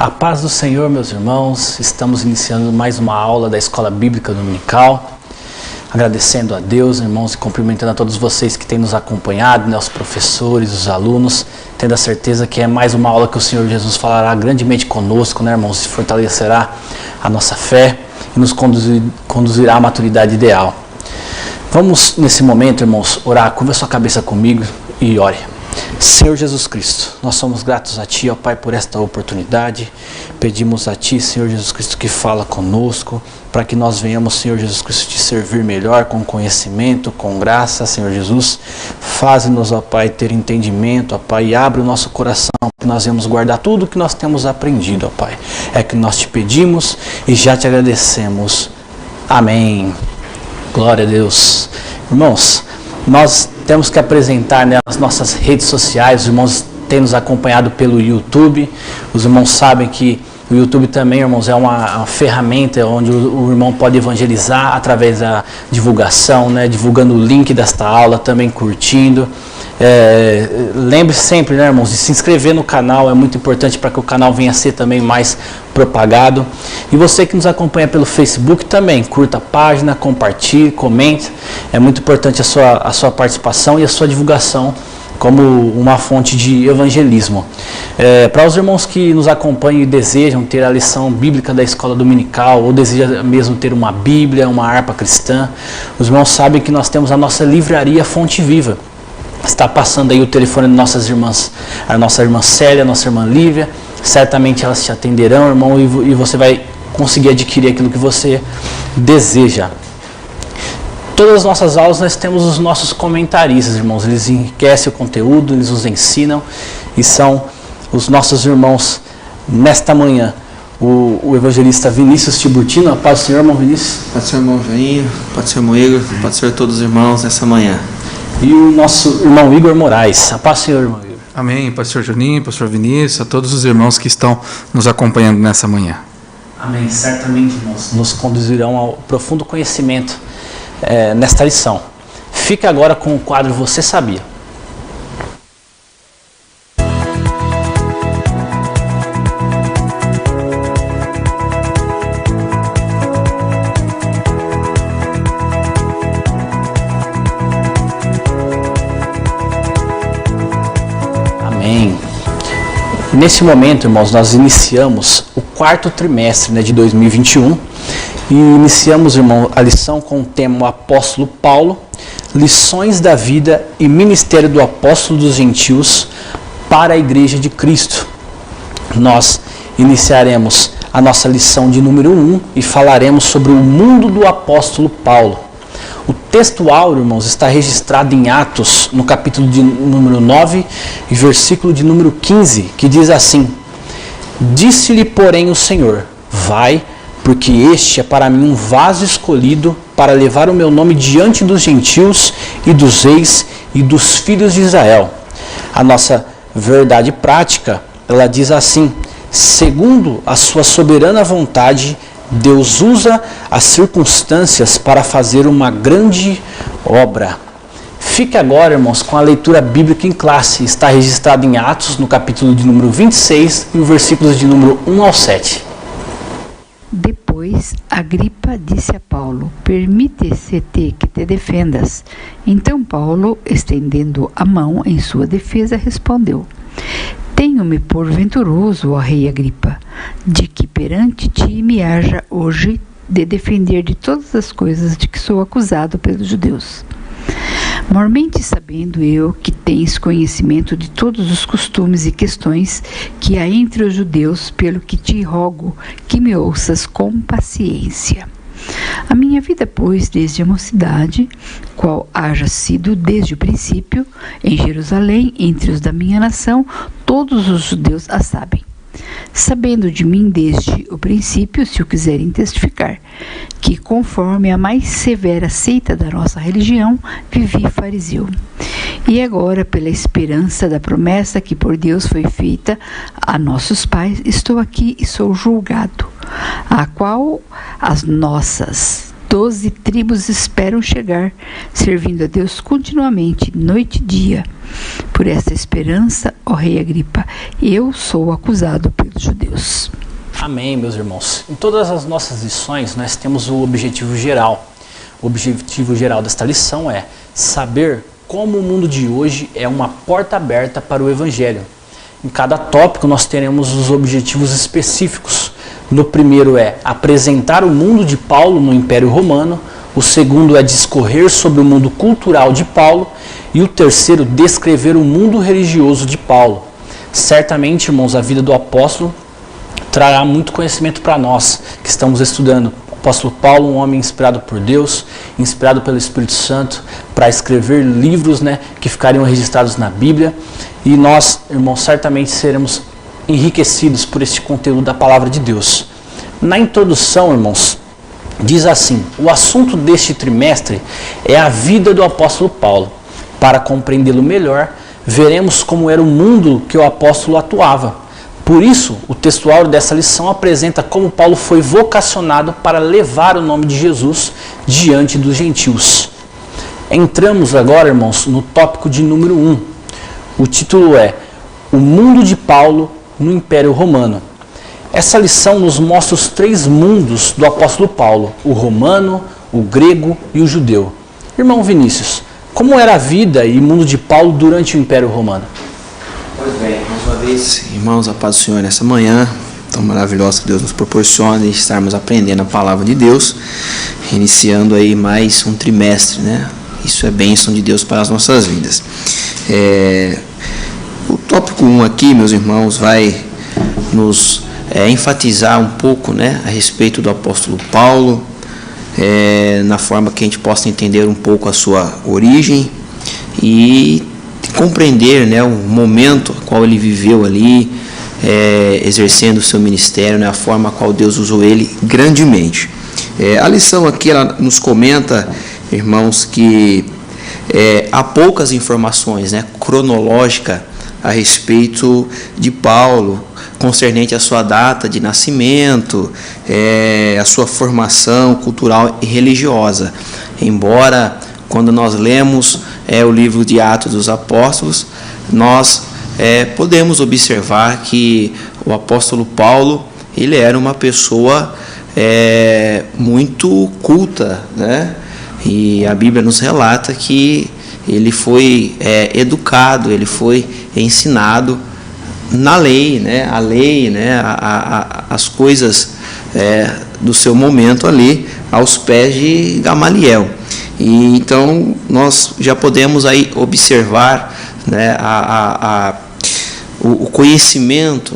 A paz do Senhor, meus irmãos. Estamos iniciando mais uma aula da Escola Bíblica Dominical. Agradecendo a Deus, irmãos, e cumprimentando a todos vocês que têm nos acompanhado, né, os professores, os alunos, tendo a certeza que é mais uma aula que o Senhor Jesus falará grandemente conosco, né, irmãos, e fortalecerá a nossa fé e nos conduzirá à maturidade ideal. Vamos, nesse momento, irmãos, orar. Curva sua cabeça comigo e ore. Senhor Jesus Cristo, nós somos gratos a Ti, ó Pai, por esta oportunidade. Pedimos a Ti, Senhor Jesus Cristo, que fala conosco, para que nós venhamos, Senhor Jesus Cristo, te servir melhor, com conhecimento, com graça, Senhor Jesus. Faze-nos, ó Pai, ter entendimento, ó Pai, e abre o nosso coração, que nós vamos guardar tudo o que nós temos aprendido, ó Pai. É que nós te pedimos e já te agradecemos. Amém. Glória a Deus. Irmãos, nós temos que apresentar, né, as nossas redes sociais. Os irmãos têm nos acompanhado pelo YouTube. Os irmãos sabem que o YouTube também, irmãos, é uma ferramenta onde o irmão pode evangelizar através da divulgação, né, divulgando o link desta aula, também curtindo. Lembre sempre, né, irmãos, de se inscrever no canal. É muito importante para que o canal venha a ser também mais propagado. E você que nos acompanha pelo Facebook também, curta a página, compartilhe, comente. É muito importante a sua participação e a sua divulgação como uma fonte de evangelismo. Para os irmãos que nos acompanham e desejam ter a lição bíblica da escola dominical, ou desejam mesmo ter uma Bíblia, uma harpa cristã, os irmãos sabem que nós temos a nossa livraria Fonte Viva. Está passando aí o telefone de nossas irmãs, a nossa irmã Célia, a nossa irmã Lívia. Certamente elas te atenderão, irmão, e você vai conseguir adquirir aquilo que você deseja. Todas as nossas aulas nós temos os nossos comentaristas, irmãos. Eles enriquecem o conteúdo, eles nos ensinam e são os nossos irmãos nesta manhã. O evangelista Vinícius Tiburtino. A paz do Senhor, irmão Vinícius. Paz do Senhor, irmão Joinho. Paz do Senhor, irmão Igor. Paz do Senhor a todos os irmãos nessa manhã. E o nosso irmão Igor Moraes. A paz do Senhor, irmão Igor. Amém, pastor Juninho, pastor Vinícius, a todos os irmãos que estão nos acompanhando nessa manhã. Amém, certamente, irmãos, nos conduzirão ao profundo conhecimento nesta lição. Fica agora com o quadro Você Sabia? Nesse momento, irmãos, nós iniciamos o quarto trimestre, né, de 2021 e iniciamos, irmão, a lição com o tema O Apóstolo Paulo, lições da vida e ministério do apóstolo dos gentios para a Igreja de Cristo. Nós iniciaremos a nossa lição de número 1 e falaremos sobre o mundo do apóstolo Paulo. O texto áureo, irmãos, está registrado em Atos, no capítulo de número 9 e versículo de número 15, que diz assim: Disse-lhe, porém, o Senhor, vai, porque este é para mim um vaso escolhido para levar o meu nome diante dos gentios e dos reis e dos filhos de Israel. A nossa verdade prática, ela diz assim: segundo a sua soberana vontade, Deus usa as circunstâncias para fazer uma grande obra. Fique agora, irmãos, com a leitura bíblica em classe. Está registrado em Atos, no capítulo de número 26 e os versículos de número 1 ao 7. Depois, Agripa disse a Paulo: permite-se-te que te defendas. Então Paulo, estendendo a mão em sua defesa, respondeu: tenho-me por venturoso, ó rei Agripa, de que perante ti me haja hoje de defender de todas as coisas de que sou acusado pelos judeus. Mormente sabendo eu que tens conhecimento de todos os costumes e questões que há entre os judeus, pelo que te rogo que me ouças com paciência. A minha vida, pois, desde a mocidade, qual haja sido desde o princípio, em Jerusalém, entre os da minha nação, todos os judeus a sabem. Sabendo de mim desde o princípio, se o quiserem testificar, que conforme a mais severa seita da nossa religião, vivi fariseu. E agora, pela esperança da promessa que por Deus foi feita a nossos pais, estou aqui e sou julgado, a qual as nossas 12 tribos esperam chegar, servindo a Deus continuamente, noite e dia. Por essa esperança, ó rei Agripa, eu sou acusado pelos judeus. Amém, meus irmãos. Em todas as nossas lições, nós temos o objetivo geral. O objetivo geral desta lição é saber como o mundo de hoje é uma porta aberta para o Evangelho. Em cada tópico nós teremos os objetivos específicos. No primeiro é apresentar o mundo de Paulo no Império Romano. O segundo é discorrer sobre o mundo cultural de Paulo. E o terceiro, descrever o mundo religioso de Paulo. Certamente, irmãos, a vida do apóstolo trará muito conhecimento para nós que estamos estudando. O apóstolo Paulo, um homem inspirado por Deus, inspirado pelo Espírito Santo, para escrever livros, que ficariam registrados na Bíblia. E nós, irmãos, certamente seremos enriquecidos por este conteúdo da palavra de Deus. Na introdução, irmãos, diz assim: o assunto deste trimestre é a vida do apóstolo Paulo. Para compreendê-lo melhor, veremos como era o mundo que o apóstolo atuava. Por isso, o textuário dessa lição apresenta como Paulo foi vocacionado para levar o nome de Jesus diante dos gentios. Entramos agora, irmãos, no tópico de número 1. O título é O Mundo de Paulo no Império Romano. Essa lição nos mostra os 3 mundos do apóstolo Paulo: o romano, o grego e o judeu. Irmão Vinícius, como era a vida e mundo de Paulo durante o Império Romano? Pois bem, mais uma vez, irmãos, a paz do Senhor nessa manhã tão maravilhosa que Deus nos proporciona de estarmos aprendendo a palavra de Deus, iniciando aí mais um trimestre, Isso é bênção de Deus para as nossas vidas. O tópico 1 aqui, meus irmãos, vai nos enfatizar um pouco, a respeito do apóstolo Paulo, na forma que a gente possa entender um pouco a sua origem e compreender, o momento a qual ele viveu ali, exercendo o seu ministério, a forma a qual Deus usou ele grandemente. A lição aqui ela nos comenta, irmãos, que há poucas informações cronológicas a respeito de Paulo, concernente à sua data de nascimento, a sua formação cultural e religiosa. Embora, quando nós lemos o livro de Atos dos Apóstolos, nós podemos observar que o apóstolo Paulo ele era uma pessoa muito culta, e a Bíblia nos relata que ele foi educado, ele foi ensinado na lei, a lei, as coisas do seu momento ali aos pés de Gamaliel. E então nós já podemos aí observar o conhecimento,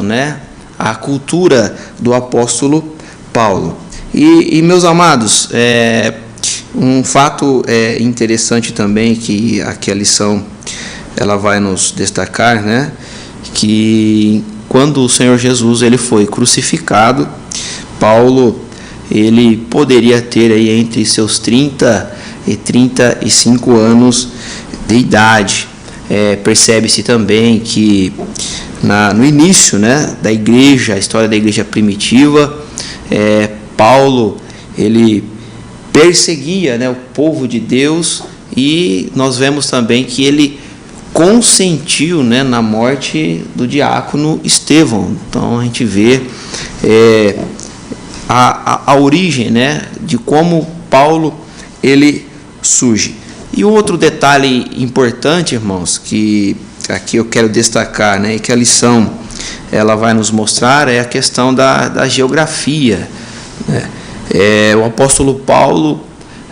a cultura do apóstolo Paulo. E meus amados, um fato interessante também que aqui a lição ela vai nos destacar, que quando o Senhor Jesus ele foi crucificado, Paulo ele poderia ter aí entre seus 30 e 35 anos de idade. Percebe-se também que no início da igreja, a história da igreja primitiva, Paulo ele perseguia o povo de Deus, e nós vemos também que ele consentiu na morte do diácono Estevão. Então a gente vê a origem de como Paulo ele surge. E um outro detalhe importante, irmãos, que aqui eu quero destacar, e que a lição ela vai nos mostrar, é a questão da geografia. O apóstolo Paulo,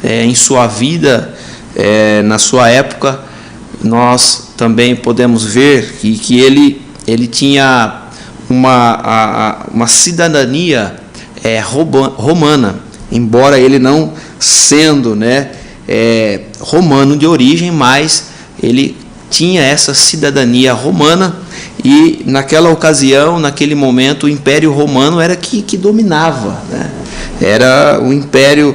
em sua vida, na sua época, nós também podemos ver que ele tinha uma cidadania romana, embora ele não sendo romano de origem, mas ele tinha essa cidadania romana, e naquela ocasião, naquele momento, o Império Romano era que dominava, era um império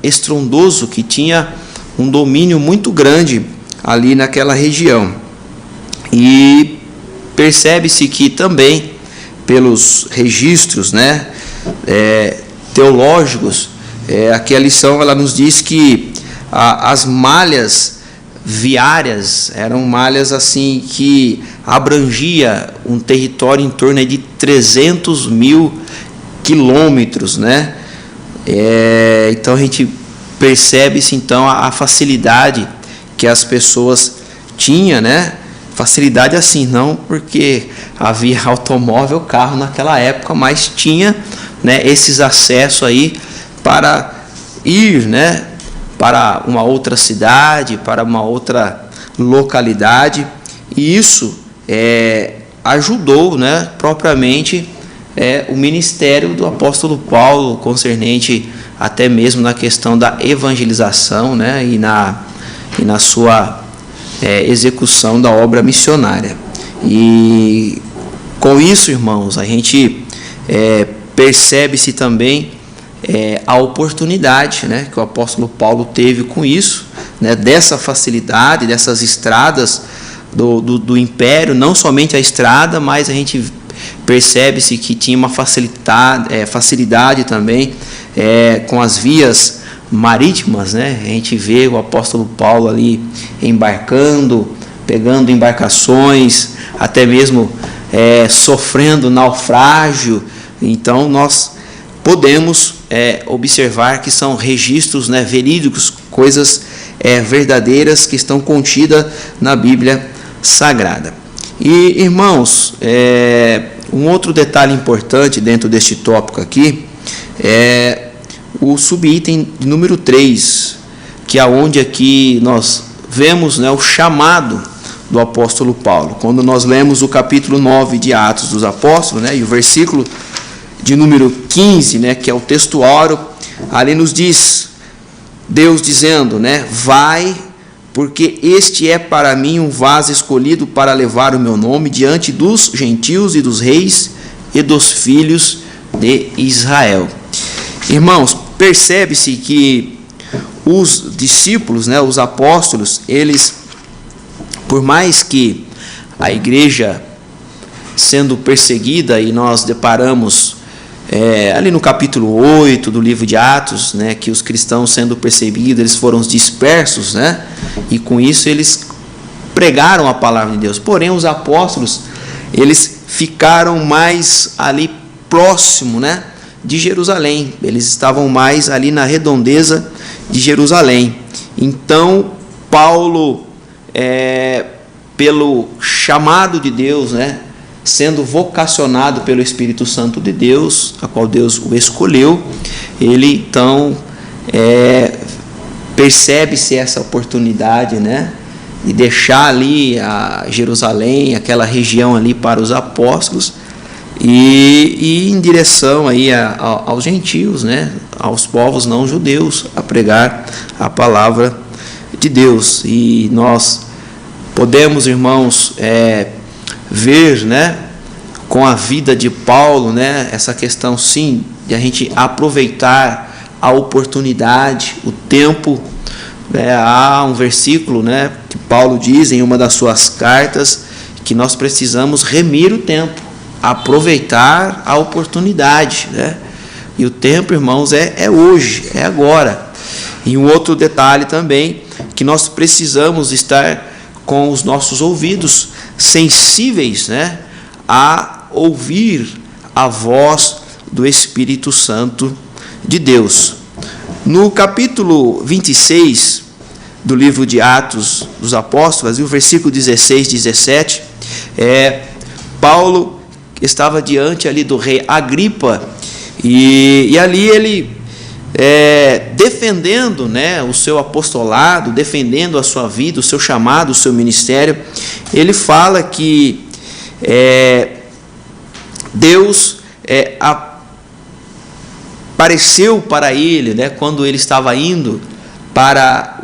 estrondoso, que tinha um domínio muito grande ali naquela região. E percebe-se que também, pelos registros teológicos, aqui a lição ela nos diz que as malhas viárias, eram malhas assim que abrangia um território em torno de 300 mil quilômetros, né? Então a gente percebe-se então a facilidade que as pessoas tinham, né? Facilidade assim, não porque havia automóvel, carro naquela época, mas tinha, né, esses acessos aí para ir, né, para uma outra cidade, para uma outra localidade, e isso ajudou, né, propriamente o ministério do apóstolo Paulo, concernente até mesmo na questão da evangelização, né, e na sua execução da obra missionária. E com isso, irmãos, a gente percebe-se também a oportunidade, né, que o apóstolo Paulo teve com isso, né, dessa facilidade, dessas estradas do império, não somente a estrada, mas a gente percebe-se que tinha uma facilidade também com as vias marítimas, né? A gente vê o apóstolo Paulo ali embarcando, pegando embarcações, até mesmo sofrendo naufrágio. Então nós podemos observar que são registros, né, verídicos, coisas verdadeiras que estão contidas na Bíblia Sagrada. E, irmãos, um outro detalhe importante dentro deste tópico aqui é o subitem de número 3, que é onde aqui nós vemos, né, o chamado do apóstolo Paulo. Quando nós lemos o capítulo 9 de Atos dos Apóstolos, né, e o versículo de número 15, né, que é o textuário, ali nos diz, Deus dizendo, né, vai, porque este é para mim um vaso escolhido para levar o meu nome diante dos gentios e dos reis e dos filhos de Israel. Irmãos, percebe-se que os discípulos, né, os apóstolos, eles, por mais que a igreja sendo perseguida, e nós deparamos ali no capítulo 8 do livro de Atos, né, que os cristãos sendo perseguidos, eles foram dispersos, né, e com isso eles pregaram a palavra de Deus. Porém, os apóstolos, eles ficaram mais ali próximo, né, de Jerusalém. Eles estavam mais ali na redondeza de Jerusalém. Então, Paulo, pelo chamado de Deus, né, sendo vocacionado pelo Espírito Santo de Deus, a qual Deus o escolheu, ele então percebe-se essa oportunidade, né, de deixar ali a Jerusalém, aquela região ali para os apóstolos, e em direção aí aos gentios, né, aos povos não judeus, a pregar a palavra de Deus. E nós podemos, irmãos, ver, né, com a vida de Paulo, né, essa questão sim de a gente aproveitar a oportunidade, o tempo. Há um versículo, né, que Paulo diz em uma das suas cartas que nós precisamos remir o tempo, aproveitar a oportunidade, né? E o tempo, irmãos, é hoje, é agora. E um outro detalhe também, que nós precisamos estar com os nossos ouvidos sensíveis, né, a ouvir a voz do Espírito Santo de Deus. No capítulo 26 do livro de Atos dos Apóstolos, o versículo 16 e 17, Paulo estava diante ali do rei Agripa, e ali ele defendendo, né, o seu apostolado, defendendo a sua vida, o seu chamado, o seu ministério, ele fala que Deus apareceu para ele, né, quando ele estava indo para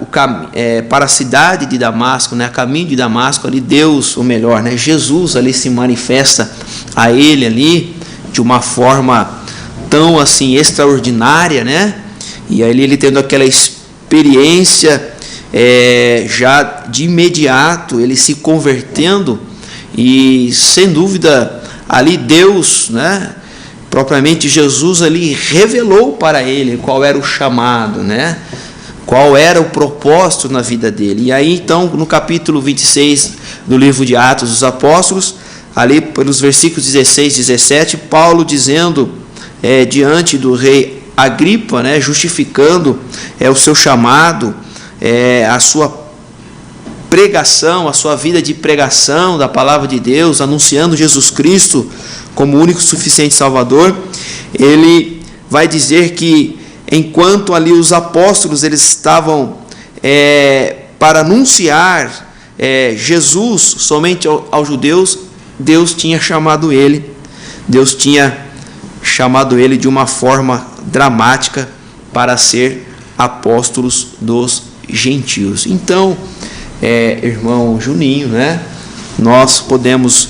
a cidade de Damasco, né, a caminho de Damasco, ali Deus, ou melhor, né, Jesus ali se manifesta a ele ali de uma forma tão assim extraordinária, né? E aí ele tendo aquela experiência, já de imediato ele se convertendo, e sem dúvida ali Deus, né, propriamente Jesus ali revelou para ele qual era o chamado, né, qual era o propósito na vida dele. E aí então, no capítulo 26 do livro de Atos dos Apóstolos, ali pelos versículos 16 e 17, Paulo dizendo diante do rei Agripa, né, justificando o seu chamado, a sua pregação, a sua vida de pregação da palavra de Deus, anunciando Jesus Cristo como o único e suficiente Salvador. Ele vai dizer que enquanto ali os apóstolos eles estavam para anunciar Jesus somente aos judeus, Deus tinha chamado ele de uma forma dramática para ser apóstolos dos gentios. Então, irmão Juninho, né, nós podemos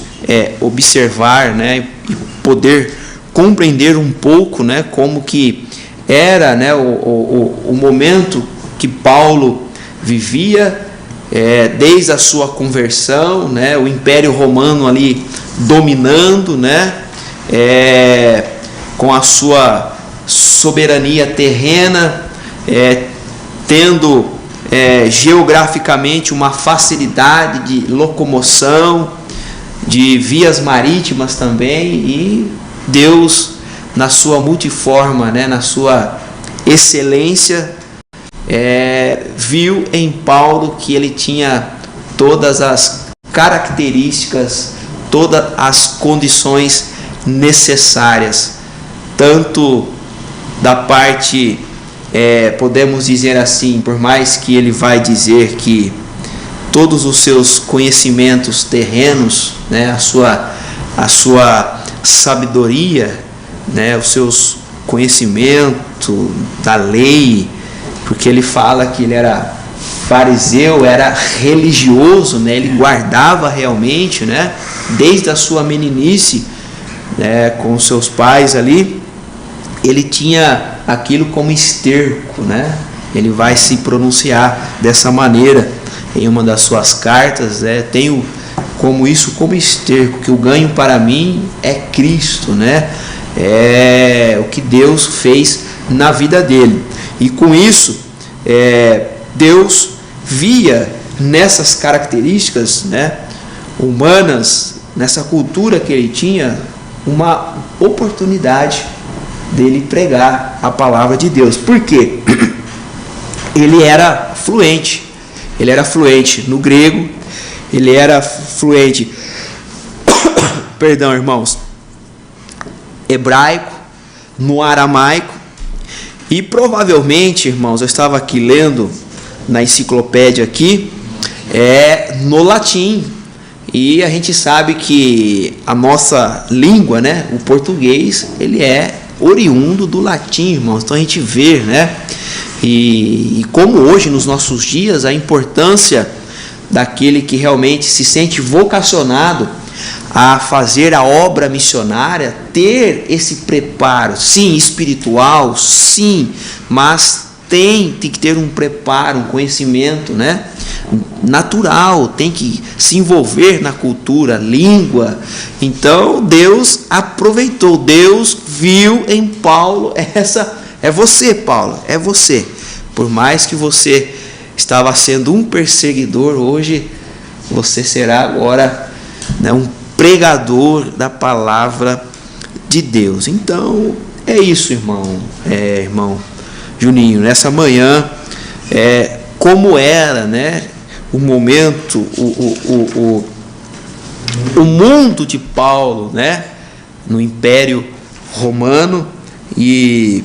observar, né, e poder compreender um pouco, né, como que era, né, o momento que Paulo vivia, desde a sua conversão, né, o Império Romano ali dominando, né, com a sua soberania terrena, tendo geograficamente uma facilidade de locomoção, de vias marítimas também, e Deus, na sua multiforma, né, na sua excelência, viu em Paulo que ele tinha todas as características, todas as condições necessárias, tanto da parte, podemos dizer assim, por mais que ele vai dizer que todos os seus conhecimentos terrenos, né, a sua sabedoria, né, os seus conhecimentos da lei, porque ele fala que ele era fariseu, era religioso, né, ele guardava realmente, né, desde a sua meninice, né, com seus pais ali, ele tinha aquilo como esterco, né? Ele vai se pronunciar dessa maneira em uma das suas cartas, tenho como isso como esterco, que o ganho para mim é Cristo, né? É o que Deus fez na vida dele. E com isso, Deus via nessas características, né, humanas, nessa cultura que ele tinha, uma oportunidade dele pregar a palavra de Deus. Por quê? Ele era fluente no grego, ele era fluente, perdão, irmãos, hebraico, no aramaico, e provavelmente, irmãos, eu estava aqui lendo na enciclopédia aqui, no latim. E a gente sabe que a nossa língua, né, o português, ele é oriundo do latim, irmãos. Então a gente vê, né, e como hoje nos nossos dias a importância daquele que realmente se sente vocacionado a fazer a obra missionária, ter esse preparo, sim, espiritual, sim, mas tem que ter um preparo, um conhecimento, né, natural, tem que se envolver na cultura, língua. Então Deus aproveitou, Deus viu em Paulo você, Paulo, é você. Por mais que você estava sendo um perseguidor, hoje você será agora, né, um pregador da palavra de Deus. Então é isso, irmão, irmão Juninho, nessa manhã, como era, né, o momento, o mundo de Paulo, né, no Império Romano, e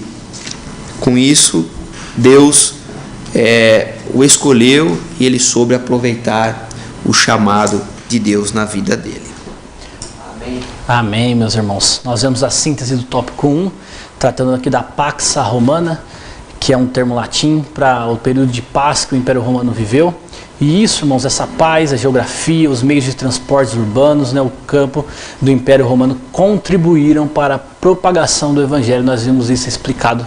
com isso Deus o escolheu e ele soube aproveitar o chamado de Deus na vida dele. Amém. Amém, meus irmãos. Nós vemos a síntese do tópico 1, tratando aqui da Pax Romana, que é um termo latim para o período de paz que o Império Romano viveu. E isso, irmãos, essa paz, a geografia, os meios de transportes urbanos, né, o campo do Império Romano contribuíram para a propagação do Evangelho. Nós vimos isso explicado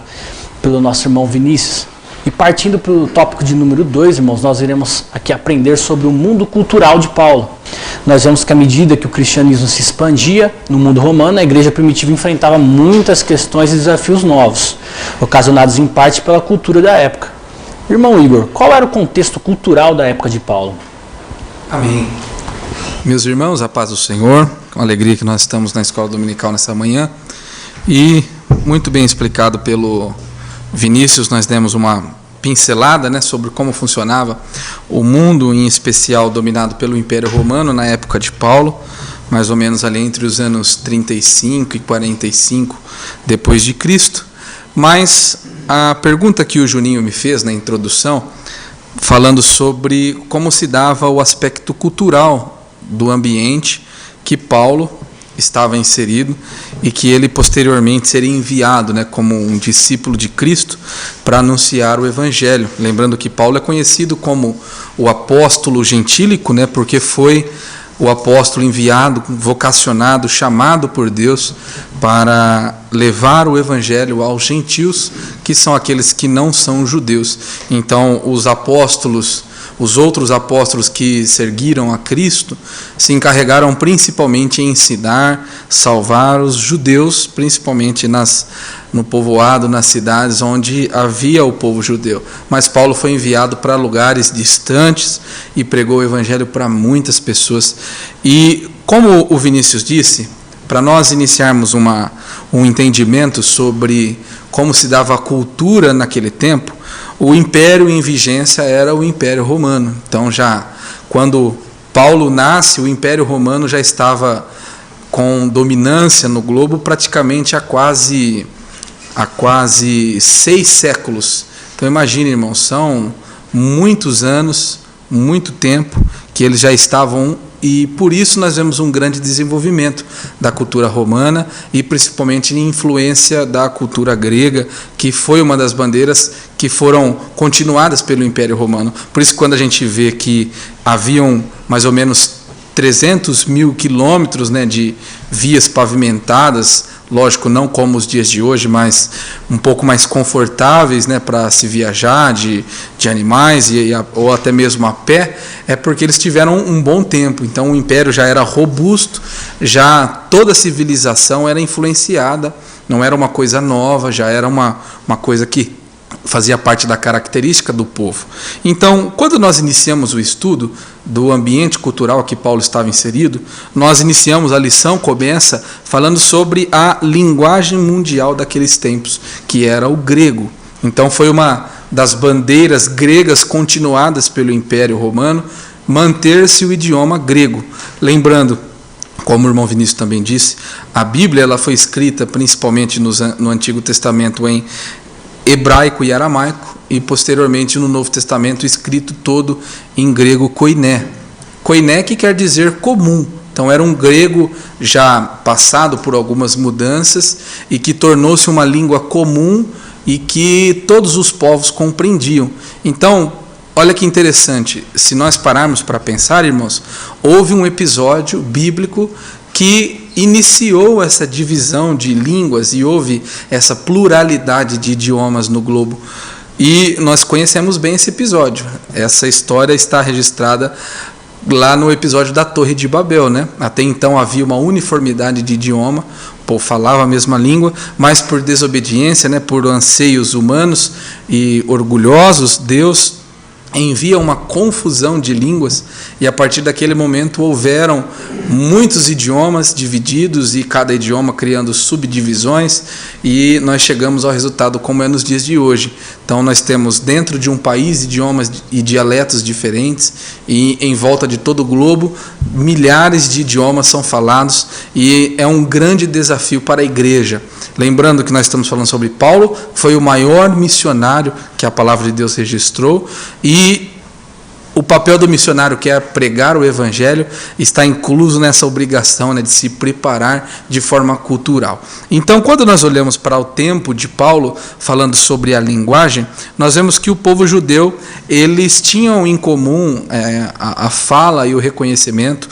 pelo nosso irmão Vinícius. E partindo para o tópico de número 2, irmãos, nós iremos aqui aprender sobre o mundo cultural de Paulo. Nós vemos que à medida que o cristianismo se expandia no mundo romano, a igreja primitiva enfrentava muitas questões e desafios novos, ocasionados em parte pela cultura da época. Irmão Igor, qual era o contexto cultural da época de Paulo? Amém. Meus irmãos, a paz do Senhor, com alegria que nós estamos na escola dominical nessa manhã, e muito bem explicado pelo Vinícius, nós demos uma pincelada, né, sobre como funcionava o mundo, em especial dominado pelo Império Romano na época de Paulo, mais ou menos ali entre os anos 35 e 45 depois de Cristo. Mas a pergunta que o Juninho me fez na introdução, falando sobre como se dava o aspecto cultural do ambiente que Paulo estava inserido e que ele posteriormente seria enviado, né, como um discípulo de Cristo para anunciar o Evangelho. Lembrando que Paulo é conhecido como o apóstolo gentílico, né, porque foi o apóstolo enviado, vocacionado, chamado por Deus para levar o Evangelho aos gentios, que são aqueles que não são judeus. Então, os outros apóstolos que seguiram a Cristo se encarregaram principalmente em ensinar, salvar os judeus, principalmente no povoado, nas cidades onde havia o povo judeu. Mas Paulo foi enviado para lugares distantes e pregou o Evangelho para muitas pessoas. E como o Vinícius disse, para nós iniciarmos um entendimento sobre como se dava a cultura naquele tempo, o império em vigência era o Império Romano. Então, já quando Paulo nasce, o Império Romano já estava com dominância no globo praticamente há quase 6 séculos. Então, imagine, irmãos, são muitos anos, muito tempo que eles já estavam, e por isso nós vemos um grande desenvolvimento da cultura romana e principalmente influência da cultura grega, que foi uma das bandeiras que foram continuadas pelo Império Romano. Por isso, quando a gente vê que haviam mais ou menos 300 mil quilômetros, né, de vias pavimentadas, lógico, não como os dias de hoje, mas um pouco mais confortáveis, né, para se viajar de animais ou até mesmo a pé, é porque eles tiveram um bom tempo. Então o império já era robusto, já toda a civilização era influenciada, não era uma coisa nova, já era uma coisa que fazia parte da característica do povo. Então, quando nós iniciamos o estudo do ambiente cultural que Paulo estava inserido, nós iniciamos, a lição começa falando sobre a linguagem mundial daqueles tempos, que era o grego. Então, foi uma das bandeiras gregas continuadas pelo Império Romano, manter-se o idioma grego. Lembrando, como o irmão Vinícius também disse, a Bíblia ela foi escrita principalmente no Antigo Testamento em hebraico e aramaico, e posteriormente no Novo Testamento escrito todo em grego koiné. Koiné que quer dizer comum. Então era um grego já passado por algumas mudanças e que tornou-se uma língua comum e que todos os povos compreendiam. Então, olha que interessante, se nós pararmos para pensar, irmãos, houve um episódio bíblico que iniciou essa divisão de línguas e houve essa pluralidade de idiomas no globo. E nós conhecemos bem esse episódio. Essa história está registrada lá no episódio da Torre de Babel, né? Até então havia uma uniformidade de idioma, o povo falava a mesma língua, mas por desobediência, né, por anseios humanos e orgulhosos, Deus envia uma confusão de línguas, e a partir daquele momento houveram muitos idiomas divididos e cada idioma criando subdivisões, e nós chegamos ao resultado como é nos dias de hoje. Então nós temos dentro de um país idiomas e dialetos diferentes, e em volta de todo o globo milhares de idiomas são falados, e é um grande desafio para a igreja. Lembrando que nós estamos falando sobre Paulo, foi o maior missionário que a palavra de Deus registrou, e o papel do missionário, que é pregar o Evangelho, está incluso nessa obrigação, né, de se preparar de forma cultural. Então, quando nós olhamos para o tempo de Paulo, falando sobre a linguagem, nós vemos que o povo judeu, eles tinham em comum a fala e o reconhecimento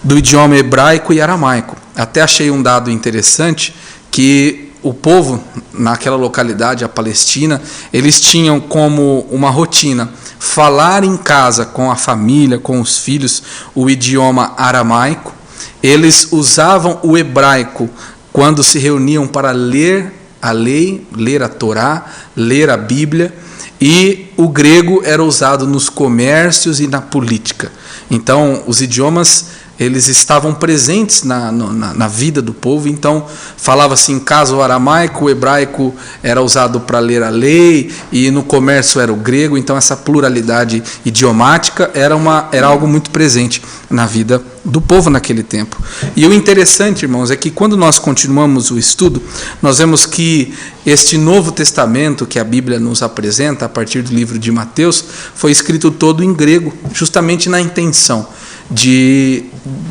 do idioma hebraico e aramaico. Até achei um dado interessante, que o povo naquela localidade, a Palestina, eles tinham como uma rotina falar em casa com a família, com os filhos, o idioma aramaico. Eles usavam o hebraico quando se reuniam para ler a lei, ler a Torá, ler a Bíblia, e o grego era usado nos comércios e na política. Então, os idiomas, eles estavam presentes na vida do povo. Então, falava-se em caso o aramaico, o hebraico era usado para ler a lei, e no comércio era o grego. Então, essa pluralidade idiomática era algo muito presente na vida do povo naquele tempo. E o interessante, irmãos, é que quando nós continuamos o estudo, nós vemos que este Novo Testamento que a Bíblia nos apresenta, a partir do livro de Mateus, foi escrito todo em grego, justamente na intenção de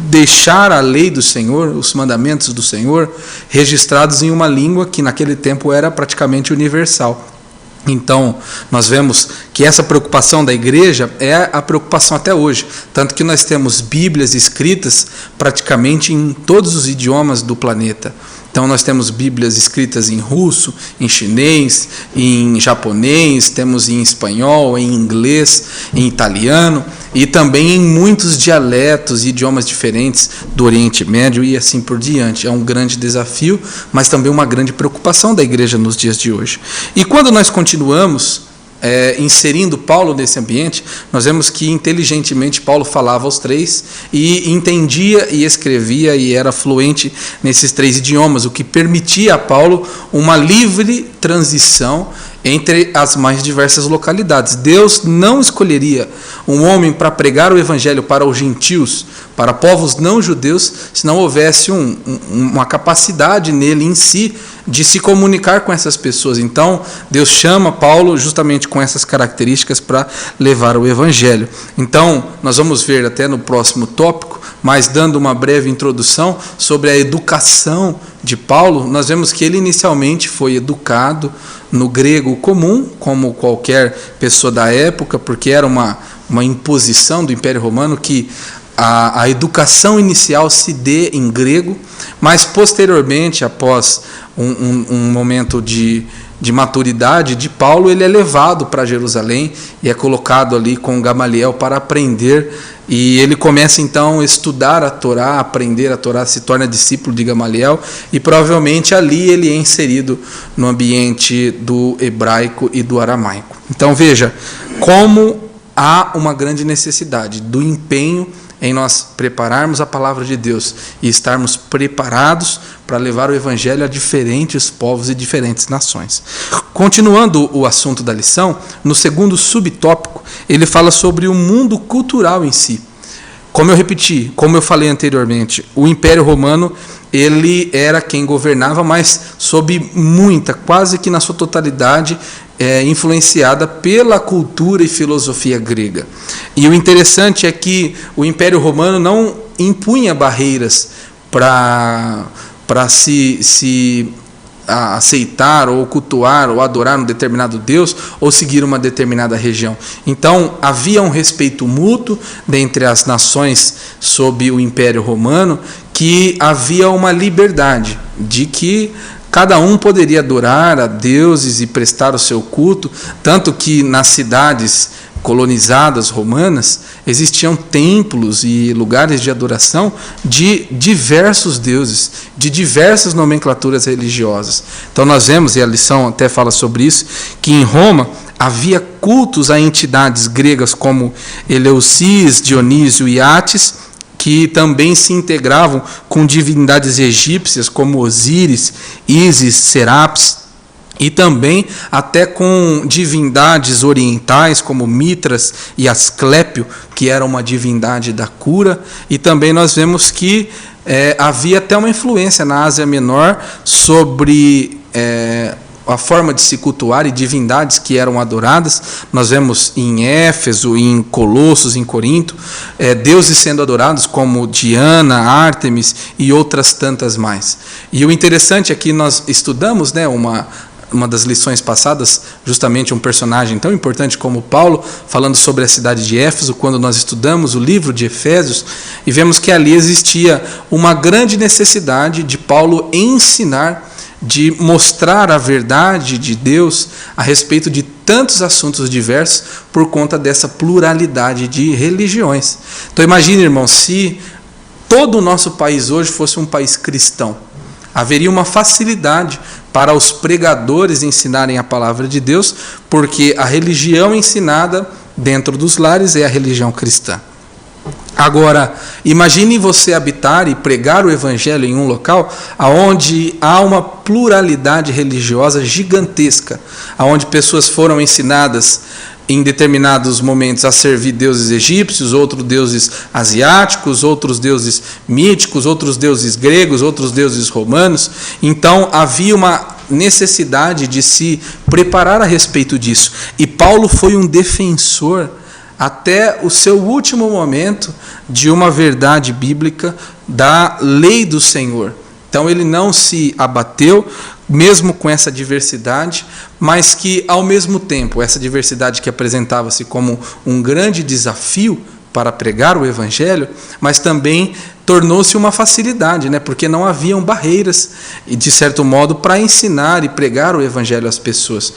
deixar a lei do Senhor, os mandamentos do Senhor, registrados em uma língua que naquele tempo era praticamente universal. Então, nós vemos que essa preocupação da igreja é a preocupação até hoje. Tanto que nós temos Bíblias escritas praticamente em todos os idiomas do planeta. Então, nós temos Bíblias escritas em russo, em chinês, em japonês, temos em espanhol, em inglês, em italiano, e também em muitos dialetos e idiomas diferentes do Oriente Médio e assim por diante. É um grande desafio, mas também uma grande preocupação da igreja nos dias de hoje. E quando nós continuamos inserindo Paulo nesse ambiente, nós vemos que inteligentemente Paulo falava os três e entendia e escrevia e era fluente nesses três idiomas, o que permitia a Paulo uma livre transição entre as mais diversas localidades. Deus não escolheria um homem para pregar o evangelho para os gentios, para povos não judeus, se não houvesse uma capacidade nele em si de se comunicar com essas pessoas. Então, Deus chama Paulo justamente com essas características para levar o evangelho. Então, nós vamos ver até no próximo tópico, mas dando uma breve introdução sobre a educação de Paulo, nós vemos que ele inicialmente foi educado no grego comum, como qualquer pessoa da época, porque era uma imposição do Império Romano que a educação inicial se dê em grego, mas posteriormente, após um momento de maturidade de Paulo, ele é levado para Jerusalém e é colocado ali com Gamaliel para aprender, e ele começa então a estudar a Torá, aprender a Torá, se torna discípulo de Gamaliel, e provavelmente ali ele é inserido no ambiente do hebraico e do aramaico. Então veja como há uma grande necessidade do empenho em nós prepararmos a palavra de Deus e estarmos preparados para levar o evangelho a diferentes povos e diferentes nações. Continuando o assunto da lição, no segundo subtópico, ele fala sobre o mundo cultural em si. Como eu repeti, como eu falei anteriormente, o Império Romano, ele era quem governava, mas sob muita, quase que na sua totalidade, influenciada pela cultura e filosofia grega. E o interessante é que o Império Romano não impunha barreiras para se aceitar ou cultuar ou adorar um determinado Deus ou seguir uma determinada região. Então havia um respeito mútuo dentre as nações sob o Império Romano, que havia uma liberdade de que cada um poderia adorar a deuses e prestar o seu culto, tanto que nas cidades colonizadas romanas existiam templos e lugares de adoração de diversos deuses, de diversas nomenclaturas religiosas. Então nós vemos, e a lição até fala sobre isso, que em Roma havia cultos a entidades gregas como Eleusis, Dionísio e Átis, que também se integravam com divindades egípcias como Osíris, Ísis, Serapis, e também até com divindades orientais como Mitras e Asclépio, que era uma divindade da cura. E também nós vemos que havia até uma influência na Ásia Menor sobre a forma de se cultuar e divindades que eram adoradas. Nós vemos em Éfeso, em Colossos, em Corinto, deuses sendo adorados como Diana, Ártemis e outras tantas mais. E o interessante é que nós estudamos, uma das lições passadas, justamente um personagem tão importante como Paulo, falando sobre a cidade de Éfeso, quando nós estudamos o livro de Efésios, e vemos que ali existia uma grande necessidade de Paulo ensinar, de mostrar a verdade de Deus a respeito de tantos assuntos diversos por conta dessa pluralidade de religiões. Então imagine, irmão, se todo o nosso país hoje fosse um país cristão, haveria uma facilidade para os pregadores ensinarem a palavra de Deus, porque a religião ensinada dentro dos lares é a religião cristã. Agora, imagine você habitar e pregar o evangelho em um local onde há uma pluralidade religiosa gigantesca, onde pessoas foram ensinadas em determinados momentos a servir deuses egípcios, outros deuses asiáticos, outros deuses míticos, outros deuses gregos, outros deuses romanos. Então havia uma necessidade de se preparar a respeito disso. E Paulo foi um defensor até o seu último momento de uma verdade bíblica da lei do Senhor. Então ele não se abateu, mesmo com essa diversidade, mas que ao mesmo tempo, essa diversidade que apresentava-se como um grande desafio para pregar o evangelho, mas também tornou-se uma facilidade, porque não haviam barreiras, e de certo modo, para ensinar e pregar o evangelho às pessoas.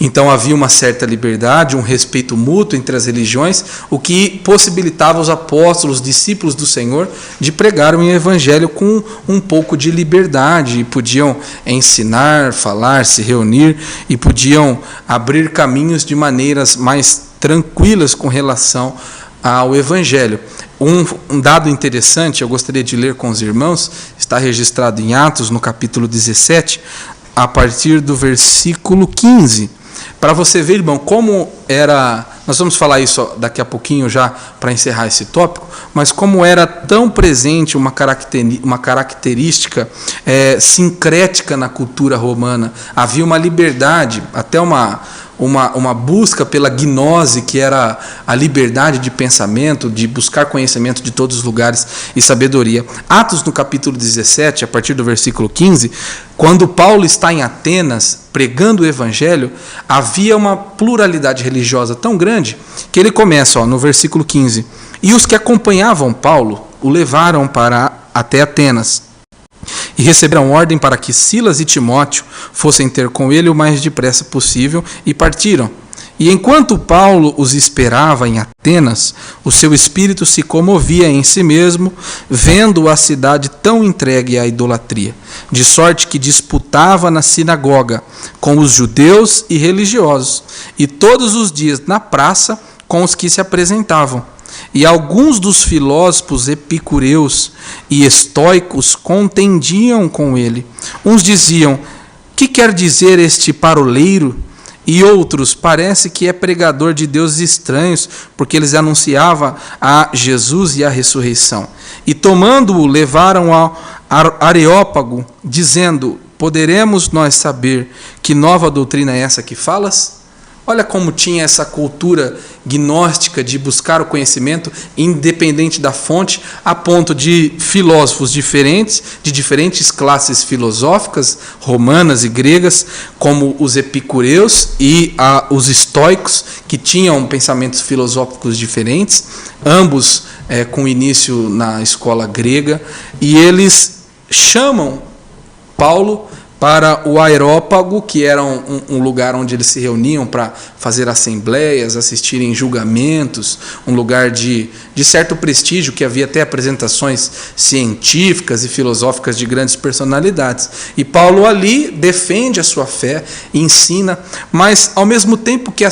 Então havia uma certa liberdade, um respeito mútuo entre as religiões, o que possibilitava os apóstolos, os discípulos do Senhor, de pregar o evangelho com um pouco de liberdade, e podiam ensinar, falar, se reunir, e podiam abrir caminhos de maneiras mais tranquilas com relação ao evangelho. Um dado interessante, eu gostaria de ler com os irmãos, está registrado em Atos, no capítulo 17, a partir do versículo 15. Para você ver, irmão, como era... Nós vamos falar isso daqui a pouquinho já para encerrar esse tópico, mas como era tão presente uma característica sincrética na cultura romana. Havia uma liberdade, até uma busca pela gnose, que era a liberdade de pensamento, de buscar conhecimento de todos os lugares e sabedoria. Atos, no capítulo 17, a partir do versículo 15, quando Paulo está em Atenas pregando o evangelho, havia uma pluralidade religiosa tão grande que ele começa no versículo 15: e os que acompanhavam Paulo o levaram até Atenas, e receberam ordem para que Silas e Timóteo fossem ter com ele o mais depressa possível, e partiram. E enquanto Paulo os esperava em Atenas, o seu espírito se comovia em si mesmo, vendo a cidade tão entregue à idolatria, de sorte que disputava na sinagoga com os judeus e religiosos, e todos os dias na praça com os que se apresentavam. E alguns dos filósofos epicureus e estoicos contendiam com ele. Uns diziam: que quer dizer este paroleiro? E outros: parece que é pregador de deuses estranhos, porque eles anunciavam a Jesus e a ressurreição. E tomando-o, levaram ao Areópago, dizendo: poderemos nós saber que nova doutrina é essa que falas? Olha como tinha essa cultura gnóstica de buscar o conhecimento independente da fonte, a ponto de filósofos diferentes, de diferentes classes filosóficas, romanas e gregas, como os epicureus e os estoicos, que tinham pensamentos filosóficos diferentes, ambos com início na escola grega, e eles chamam Paulo para o Areópago, que era um lugar onde eles se reuniam para fazer assembleias, assistirem julgamentos, um lugar de certo prestígio, que havia até apresentações científicas e filosóficas de grandes personalidades. E Paulo ali defende a sua fé, ensina, mas ao mesmo tempo que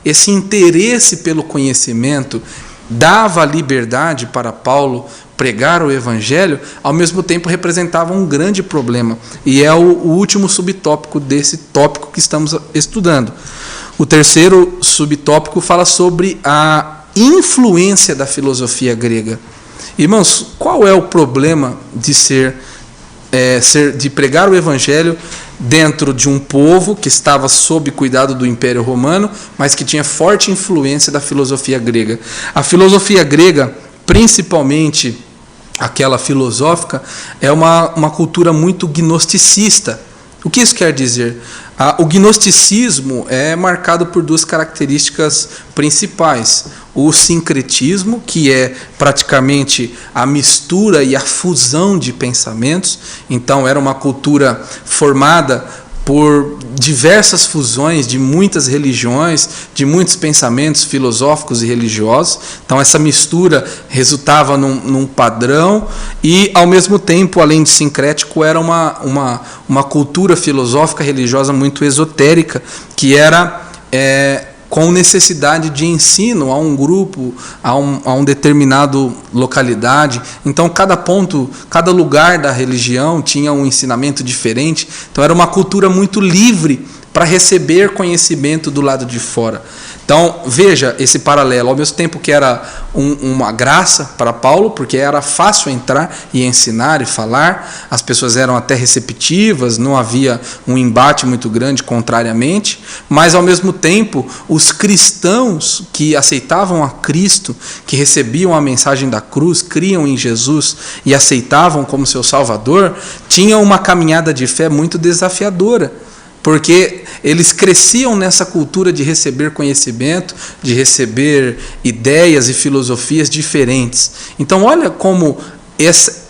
esse interesse pelo conhecimento dava liberdade para Paulo pregar o evangelho, ao mesmo tempo representava um grande problema, e é o último subtópico desse tópico que estamos estudando. O terceiro subtópico fala sobre a influência da filosofia grega. Irmãos, qual é o problema de pregar o evangelho dentro de um povo que estava sob cuidado do Império Romano, mas que tinha forte influência da filosofia grega? A filosofia grega, principalmente aquela filosófica, é uma cultura muito gnosticista. O que isso quer dizer? O gnosticismo é marcado por duas características principais: o sincretismo, que é praticamente a mistura e a fusão de pensamentos. Então era uma cultura formada por diversas fusões de muitas religiões, de muitos pensamentos filosóficos e religiosos. Então essa mistura resultava num padrão e, ao mesmo tempo, além de sincrético, era uma cultura filosófica religiosa muito esotérica, que era com necessidade de ensino a um grupo, a um determinado localidade. Então cada lugar da religião tinha um ensinamento diferente. Então era uma cultura muito livre para receber conhecimento do lado de fora. Então veja esse paralelo, ao mesmo tempo que era uma graça para Paulo, porque era fácil entrar e ensinar e falar, as pessoas eram até receptivas, não havia um embate muito grande contrariamente, mas ao mesmo tempo os cristãos que aceitavam a Cristo, que recebiam a mensagem da cruz, criam em Jesus e aceitavam como seu Salvador, tinham uma caminhada de fé muito desafiadora, porque eles cresciam nessa cultura de receber conhecimento, de receber ideias e filosofias diferentes. Então olha como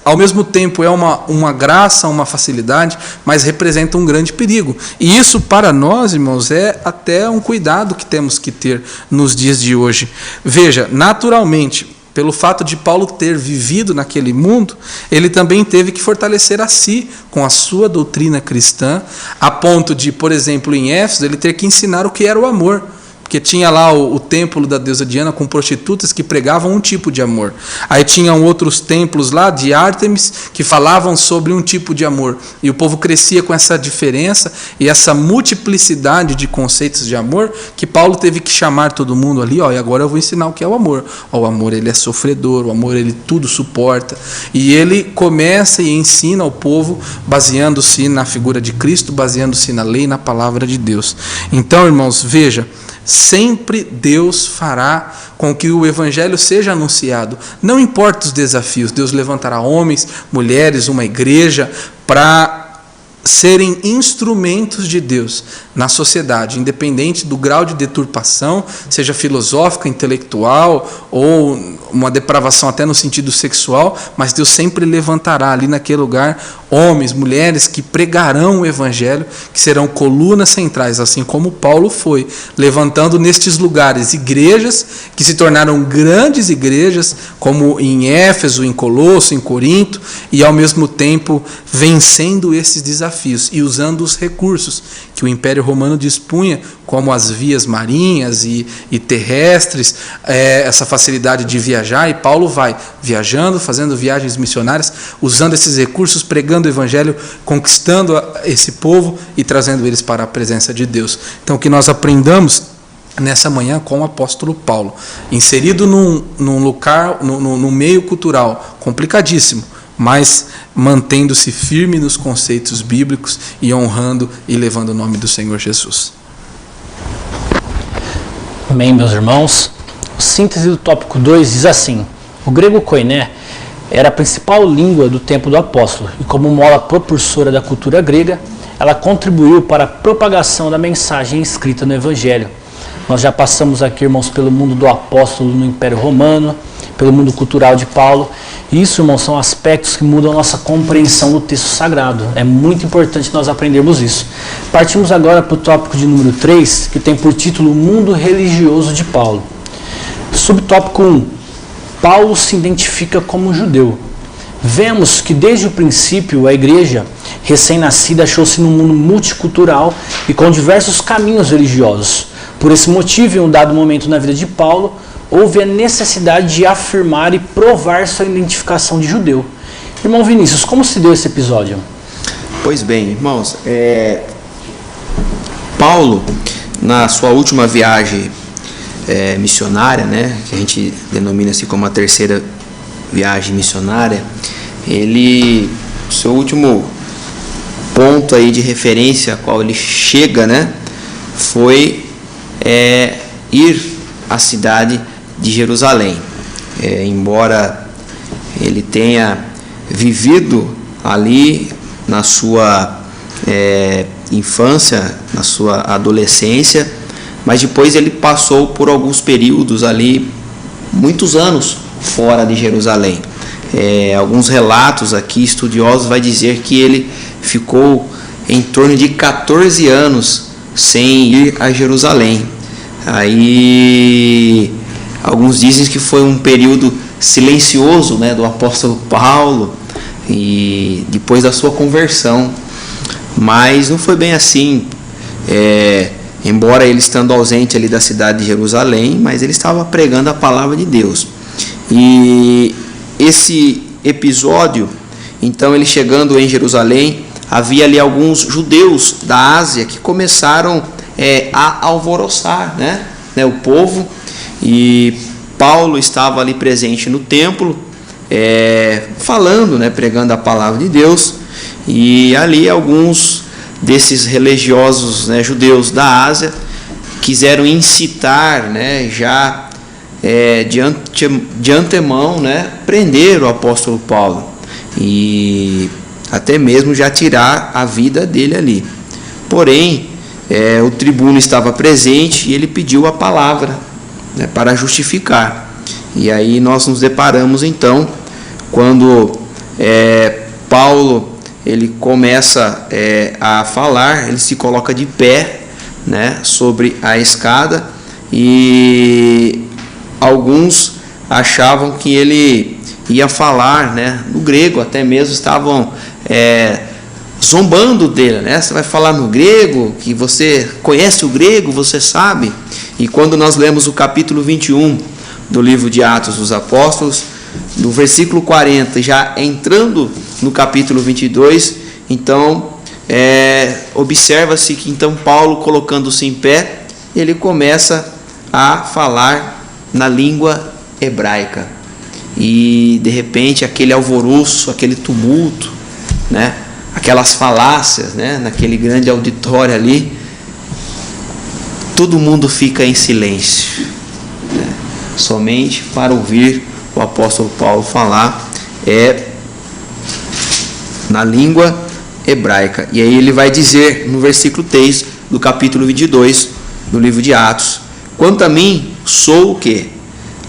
ao mesmo tempo é uma graça, uma facilidade, mas representa um grande perigo. E isso para nós, irmãos, é até um cuidado que temos que ter nos dias de hoje. Veja, naturalmente, pelo fato de Paulo ter vivido naquele mundo, ele também teve que fortalecer a si com a sua doutrina cristã, a ponto de, por exemplo, em Éfeso, ele ter que ensinar o que era o amor. Porque tinha lá o templo da deusa Diana com prostitutas que pregavam um tipo de amor. Aí tinham outros templos lá de Ártemis que falavam sobre um tipo de amor. E o povo crescia com essa diferença e essa multiplicidade de conceitos de amor, que Paulo teve que chamar todo mundo ali, e agora eu vou ensinar o que é o amor. O amor, ele é sofredor, o amor, ele tudo suporta. E ele começa e ensina ao povo baseando-se na figura de Cristo, baseando-se na lei e na palavra de Deus. Então, irmãos, veja, sempre Deus fará com que o evangelho seja anunciado. Não importa os desafios, Deus levantará homens, mulheres, uma igreja para serem instrumentos de Deus na sociedade, independente do grau de deturpação, seja filosófica, intelectual ou uma depravação até no sentido sexual, mas Deus sempre levantará ali naquele lugar homens, mulheres que pregarão o evangelho, que serão colunas centrais, assim como Paulo foi, levantando nestes lugares igrejas que se tornaram grandes igrejas, como em Éfeso, em Colosso, em Corinto, e ao mesmo tempo vencendo esses desafios e usando os recursos que o Império Romano dispunha, como as vias marinhas e terrestres, essa facilidade de viajar, e Paulo vai viajando, fazendo viagens missionárias, usando esses recursos, pregando o Evangelho, conquistando esse povo e trazendo eles para a presença de Deus. Então, que nós aprendamos nessa manhã com o apóstolo Paulo, inserido num lugar, num meio cultural complicadíssimo, mas mantendo-se firme nos conceitos bíblicos e honrando e levando o nome do Senhor Jesus. Amém, meus irmãos. A síntese do tópico 2 diz assim: o grego koiné era a principal língua do tempo do apóstolo e, como mola propulsora da cultura grega, ela contribuiu para a propagação da mensagem escrita no Evangelho. Nós já passamos aqui, irmãos, pelo mundo do apóstolo no Império Romano, pelo mundo cultural de Paulo. E isso, irmãos, são aspectos que mudam a nossa compreensão do texto sagrado. É muito importante nós aprendermos isso. Partimos agora para o tópico de número 3, que tem por título o mundo religioso de Paulo. Subtópico 1. Paulo se identifica como judeu. Vemos que desde o princípio a igreja recém-nascida achou-se num mundo multicultural e com diversos caminhos religiosos. Por esse motivo, em um dado momento na vida de Paulo, houve a necessidade de afirmar e provar sua identificação de judeu. Irmão Vinícius, como se deu esse episódio? Pois bem, irmãos, Paulo, na sua última viagem missionária, né, que a gente denomina assim como a terceira viagem missionária, seu último ponto aí de referência a qual ele chega, né, foi ir à cidade de Jerusalém. Embora ele tenha vivido ali na sua infância, na sua adolescência, mas depois ele passou por alguns períodos ali, muitos anos fora de Jerusalém. Alguns relatos aqui, estudiosos, vai dizer que ele ficou em torno de 14 anos sem ir a Jerusalém. Aí alguns dizem que foi um período silencioso, né, do apóstolo Paulo, e depois da sua conversão, mas não foi bem assim. Embora ele estando ausente ali da cidade de Jerusalém, mas ele estava pregando a palavra de Deus. E esse episódio, então, ele chegando em Jerusalém, havia ali alguns judeus da Ásia que começaram a alvoroçar, né, o povo, e Paulo estava ali presente no templo, falando, né, pregando a palavra de Deus, e ali alguns desses religiosos, né, judeus da Ásia quiseram incitar, né, já de antemão, né, prender o apóstolo Paulo e até mesmo já tirar a vida dele ali. Porém, o tribuno estava presente e ele pediu a palavra, né, para justificar. E aí nós nos deparamos então quando Paulo ele começa a falar, ele se coloca de pé, né, sobre a escada, e alguns achavam que ele ia falar, né, no grego, até mesmo estavam zombando dele, né? Você vai falar no grego, que você conhece o grego, você sabe. E quando nós lemos o capítulo 21 do livro de Atos dos Apóstolos, no versículo 40, já entrando no capítulo 22, então observa-se que então Paulo, colocando-se em pé, ele começa a falar na língua hebraica, e de repente aquele alvoroço, aquele tumulto, né, aquelas falácias, né, naquele grande auditório ali, todo mundo fica em silêncio, né, somente para ouvir o apóstolo Paulo falar na língua hebraica. E aí ele vai dizer no versículo 3 do capítulo 22 do livro de Atos: quanto a mim, sou o quê?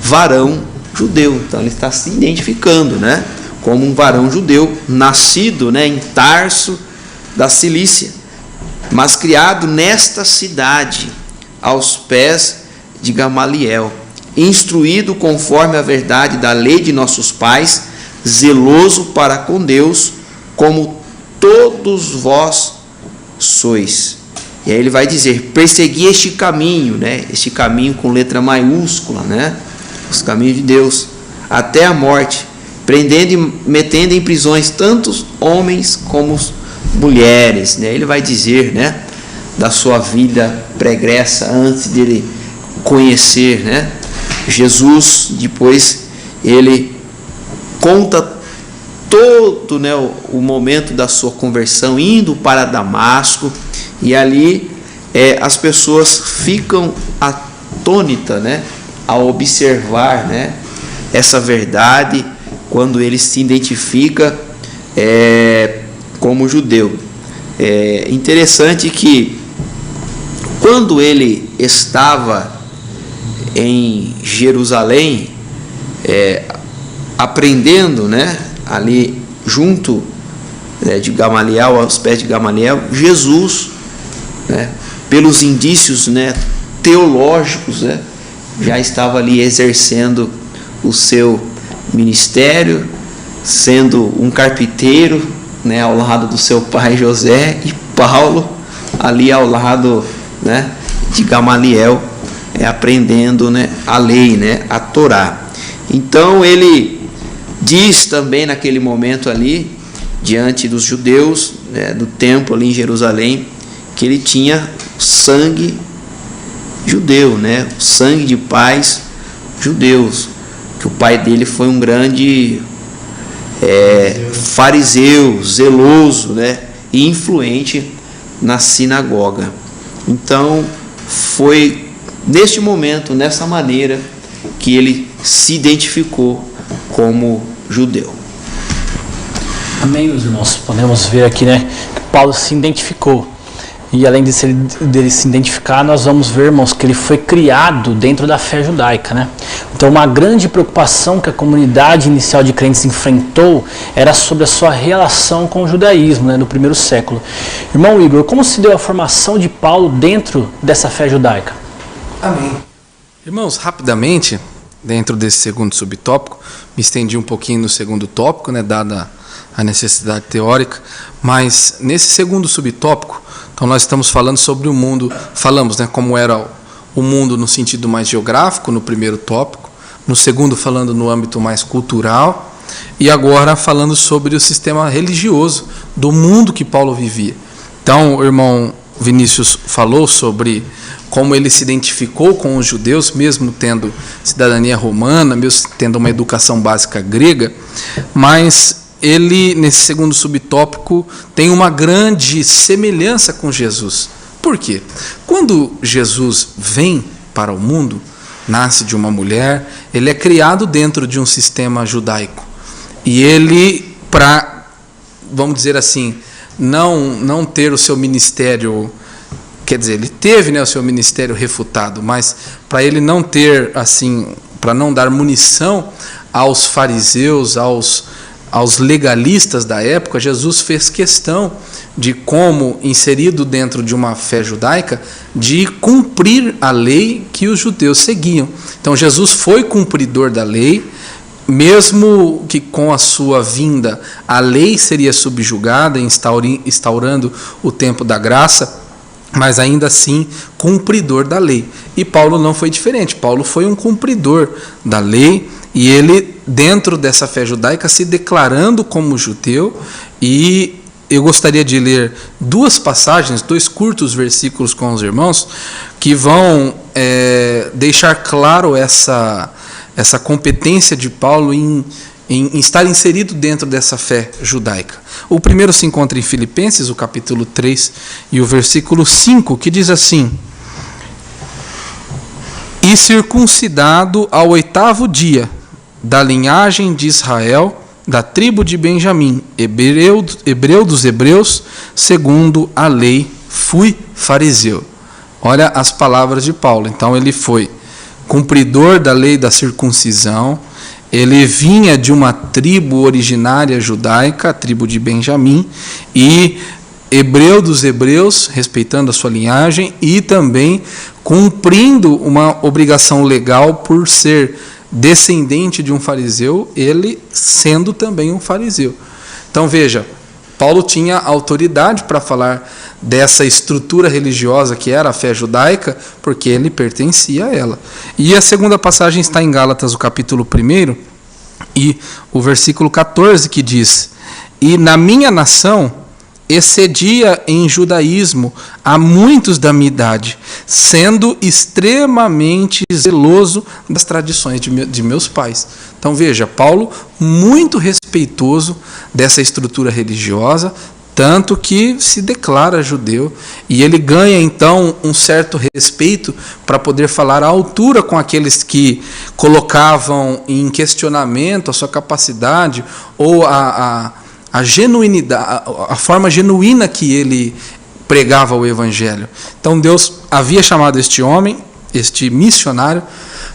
Varão judeu. Então ele está se identificando, né, como um varão judeu, nascido, né, em Tarso da Cilícia, mas criado nesta cidade, aos pés de Gamaliel, instruído conforme a verdade da lei de nossos pais, zeloso para com Deus, como todos vós sois. E aí ele vai dizer: persegui este caminho, né, este caminho com letra maiúscula, né, os caminhos de Deus, até a morte, prendendo e metendo em prisões tantos homens como mulheres, né. Ele vai dizer, né, da sua vida pregressa antes dele conhecer, né, Jesus. Depois ele conta todo, né, o momento da sua conversão, indo para Damasco, e ali as pessoas ficam atônitas, né, ao observar, né, essa verdade, quando ele se identifica como judeu. É interessante que quando ele estava em Jerusalém, aprendendo, né, ali junto, de Gamaliel, aos pés de Gamaliel, Jesus, né, pelos indícios, né, teológicos, né, já estava ali exercendo o seu ministério, sendo um carpinteiro, né, ao lado do seu pai José, e Paulo ali ao lado, né, de Gamaliel, aprendendo, né, a lei, né, a Torá. Então ele diz também naquele momento ali, diante dos judeus, né, do templo ali em Jerusalém, que ele tinha sangue judeu, né, sangue de pais judeus, que o pai dele foi um grande fariseu, zeloso, né, e influente na sinagoga. Então foi neste momento, nessa maneira, que ele se identificou como judeu. Amém, meus irmãos. Podemos ver aqui, né, que Paulo se identificou. E além dele se identificar, nós vamos ver, irmãos, que ele foi criado dentro da fé judaica, né? Então, uma grande preocupação que a comunidade inicial de crentes enfrentou era sobre a sua relação com o judaísmo, né, no primeiro século. Irmão Igor, como se deu a formação de Paulo dentro dessa fé judaica? Amém. Irmãos, rapidamente, dentro desse segundo subtópico, me estendi um pouquinho no segundo tópico, né, dada a necessidade teórica, mas nesse segundo subtópico, então nós estamos falando sobre o mundo, falamos, né, como era o mundo no sentido mais geográfico, no primeiro tópico, no segundo falando no âmbito mais cultural, e agora falando sobre o sistema religioso do mundo que Paulo vivia. Então, o irmão Vinícius falou sobre como ele se identificou com os judeus, mesmo tendo cidadania romana, mesmo tendo uma educação básica grega, mas ele, nesse segundo subtópico, tem uma grande semelhança com Jesus. Por quê? Quando Jesus vem para o mundo, nasce de uma mulher, ele é criado dentro de um sistema judaico. E ele, para, vamos dizer assim, não ter o seu ministério, quer dizer, ele teve, né, o seu ministério refutado, mas para ele não ter, assim, para não dar munição aos fariseus, aos legalistas da época, Jesus fez questão de, como inserido dentro de uma fé judaica, de cumprir a lei que os judeus seguiam. Então Jesus foi cumpridor da lei, mesmo que com a sua vinda a lei seria subjugada, instaurando o tempo da graça, mas ainda assim cumpridor da lei. E Paulo não foi diferente. Paulo foi um cumpridor da lei, e ele, dentro dessa fé judaica, se declarando como judeu. E eu gostaria de ler duas passagens, 2 curtos versículos com os irmãos, que vão deixar claro essa competência de Paulo em estar inserido dentro dessa fé judaica. O primeiro se encontra em Filipenses, o capítulo 3, e o versículo 5, que diz assim: e circuncidado ao 8º dia, da linhagem de Israel, da tribo de Benjamim, hebreu dos hebreus, segundo a lei, fui fariseu. Olha as palavras de Paulo. Então ele foi cumpridor da lei da circuncisão, ele vinha de uma tribo originária judaica, a tribo de Benjamim, e hebreu dos hebreus, respeitando a sua linhagem, e também cumprindo uma obrigação legal por ser descendente de um fariseu, ele sendo também um fariseu. Então veja, Paulo tinha autoridade para falar dessa estrutura religiosa que era a fé judaica, porque ele pertencia a ela. E a segunda passagem está em Gálatas, o capítulo 1, e o versículo 14, que diz: e na minha nação excedia em judaísmo a muitos da minha idade, sendo extremamente zeloso das tradições de meus pais. Então veja, Paulo muito respeitoso dessa estrutura religiosa, tanto que se declara judeu, e ele ganha então um certo respeito para poder falar à altura com aqueles que colocavam em questionamento a sua capacidade ou a genuinidade, a forma genuína que ele pregava o evangelho. Então Deus havia chamado este homem, este missionário,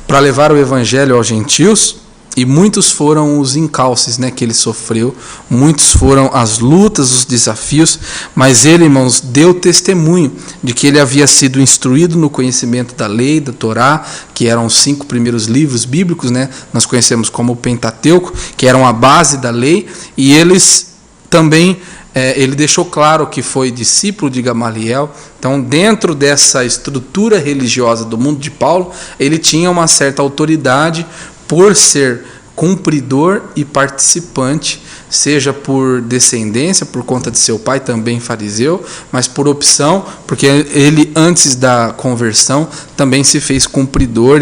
para levar o evangelho aos gentios, e muitos foram os encalces, né, que ele sofreu, muitos foram as lutas, os desafios, mas ele, irmãos, deu testemunho de que ele havia sido instruído no conhecimento da lei, da Torá, que eram os 5 primeiros livros bíblicos, né, nós conhecemos como o Pentateuco, que eram a base da lei, e eles também, ele deixou claro que foi discípulo de Gamaliel. Então, dentro dessa estrutura religiosa do mundo de Paulo, ele tinha uma certa autoridade por ser cumpridor e participante, seja por descendência, por conta de seu pai também fariseu, mas por opção, porque ele antes da conversão também se fez cumpridor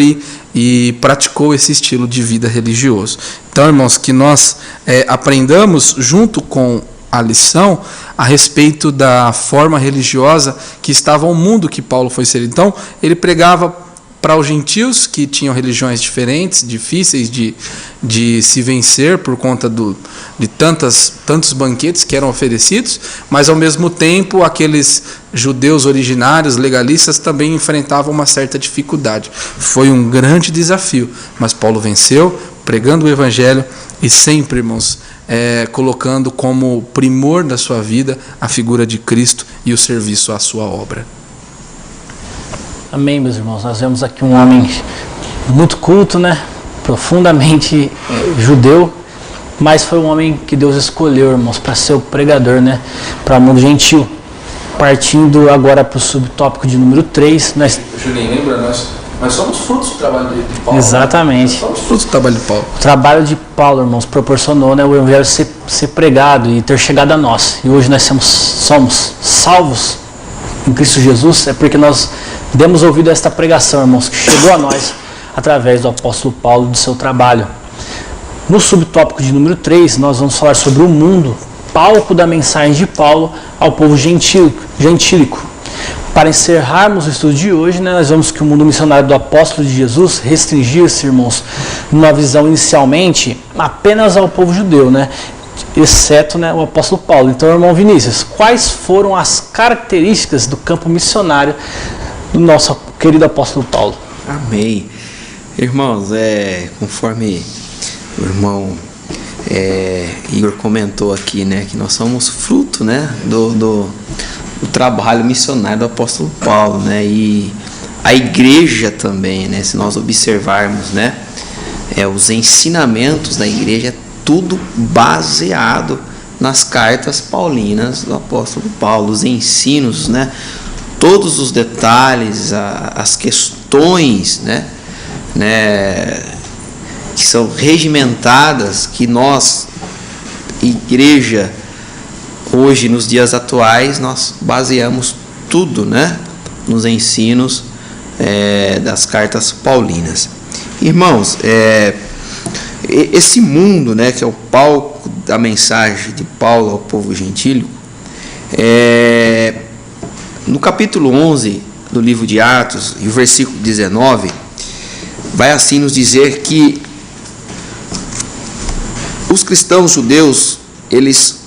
e praticou esse estilo de vida religioso. Então, irmãos, que nós aprendamos junto com a lição a respeito da forma religiosa que estava o mundo que Paulo foi inserido. Então, ele pregava para os gentios, que tinham religiões diferentes, difíceis de se vencer por conta de tantos banquetes que eram oferecidos, mas ao mesmo tempo aqueles judeus originários, legalistas, também enfrentavam uma certa dificuldade. Foi um grande desafio, mas Paulo venceu, pregando o Evangelho e sempre, irmãos, colocando como primor da sua vida a figura de Cristo e o serviço à sua obra. Amém, meus irmãos. Nós vemos aqui um homem muito culto, né? Profundamente judeu, mas foi um homem que Deus escolheu, irmãos, para ser o pregador, né? Para o mundo gentil. Partindo agora para o subtópico de número 3. Julinho, lembra? Nós somos frutos do trabalho de Paulo. Exatamente. Nós somos frutos do trabalho de Paulo. O trabalho de Paulo, irmãos, proporcionou, né, o Evangelho ser pregado e ter chegado a nós. E hoje nós somos salvos em Cristo Jesus, é porque nós demos ouvido a esta pregação, irmãos, que chegou a nós através do apóstolo Paulo e do seu trabalho. No subtópico de número 3, nós vamos falar sobre o mundo, palco da mensagem de Paulo ao povo gentílico. Para encerrarmos o estudo de hoje, né, nós vemos que o mundo missionário do apóstolo de Jesus restringia-se, irmãos, numa visão inicialmente apenas ao povo judeu, né, exceto, né, o apóstolo Paulo. Então, irmão Vinícius, quais foram as características do campo missionário do nosso querido apóstolo Paulo? Amém. Irmãos, conforme o irmão Igor comentou aqui, né, que nós somos fruto, né, do trabalho missionário do apóstolo Paulo, né, e a igreja também, né, se nós observarmos, né, os ensinamentos da igreja, tudo baseado nas cartas paulinas do apóstolo Paulo, os ensinos, né, todos os detalhes, as questões, né, que são regimentadas, que nós, igreja, hoje, nos dias atuais, nós baseamos tudo, né, nos ensinos das cartas paulinas. Irmãos, esse mundo, né, que é o palco da mensagem de Paulo ao povo gentílico, no capítulo 11 do livro de Atos, e o versículo 19, vai assim nos dizer que os cristãos judeus, eles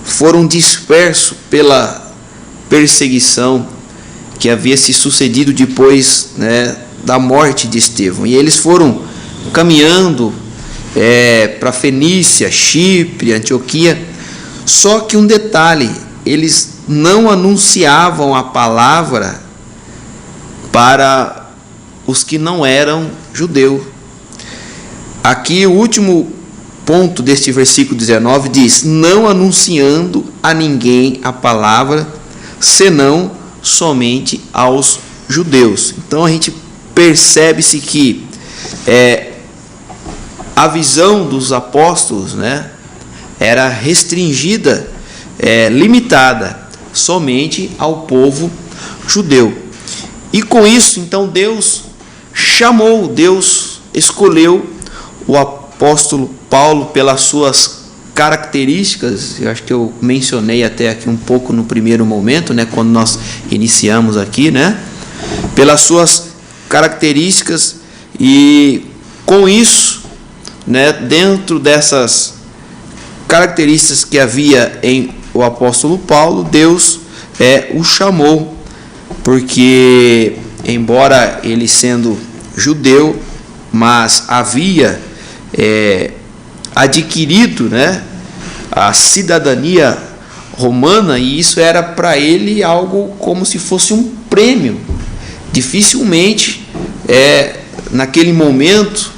foram dispersos pela perseguição que havia se sucedido depois, né, da morte de Estevão. E eles foram caminhando para Fenícia, Chipre, Antioquia. Só que um detalhe, eles não anunciavam a palavra para os que não eram judeus. Aqui o último ponto deste versículo 19 diz: não anunciando a ninguém a palavra, senão somente aos judeus. Então a gente percebe-se que a visão dos apóstolos, né, era restringida, limitada somente ao povo judeu. E com isso, então, Deus escolheu o apóstolo Paulo pelas suas características. Eu acho que eu mencionei até aqui um pouco no primeiro momento, né, quando nós iniciamos aqui, né, pelas suas características, e com isso, né, dentro dessas características que havia em o apóstolo Paulo, Deus o chamou, porque embora ele sendo judeu, mas havia adquirido, né, a cidadania romana, e isso era para ele algo como se fosse um prêmio. Dificilmente naquele momento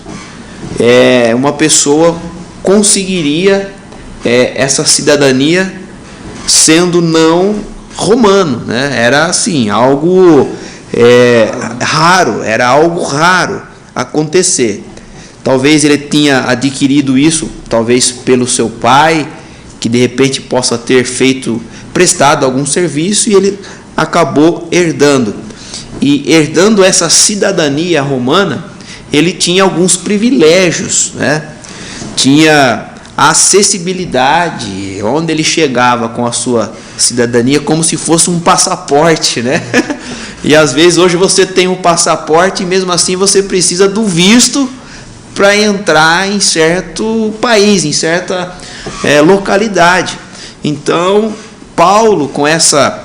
uma pessoa conseguiria essa cidadania sendo não romano, né? Era assim, algo raro, era algo raro acontecer. Talvez ele tenha adquirido isso, talvez pelo seu pai, que de repente possa ter prestado algum serviço, e ele acabou herdando. E herdando essa cidadania romana, ele tinha alguns privilégios, né? Tinha a acessibilidade, onde ele chegava com a sua cidadania, como se fosse um passaporte, né? E às vezes hoje você tem um passaporte e mesmo assim você precisa do visto para entrar em certo país, em certa localidade. Então, Paulo, com essa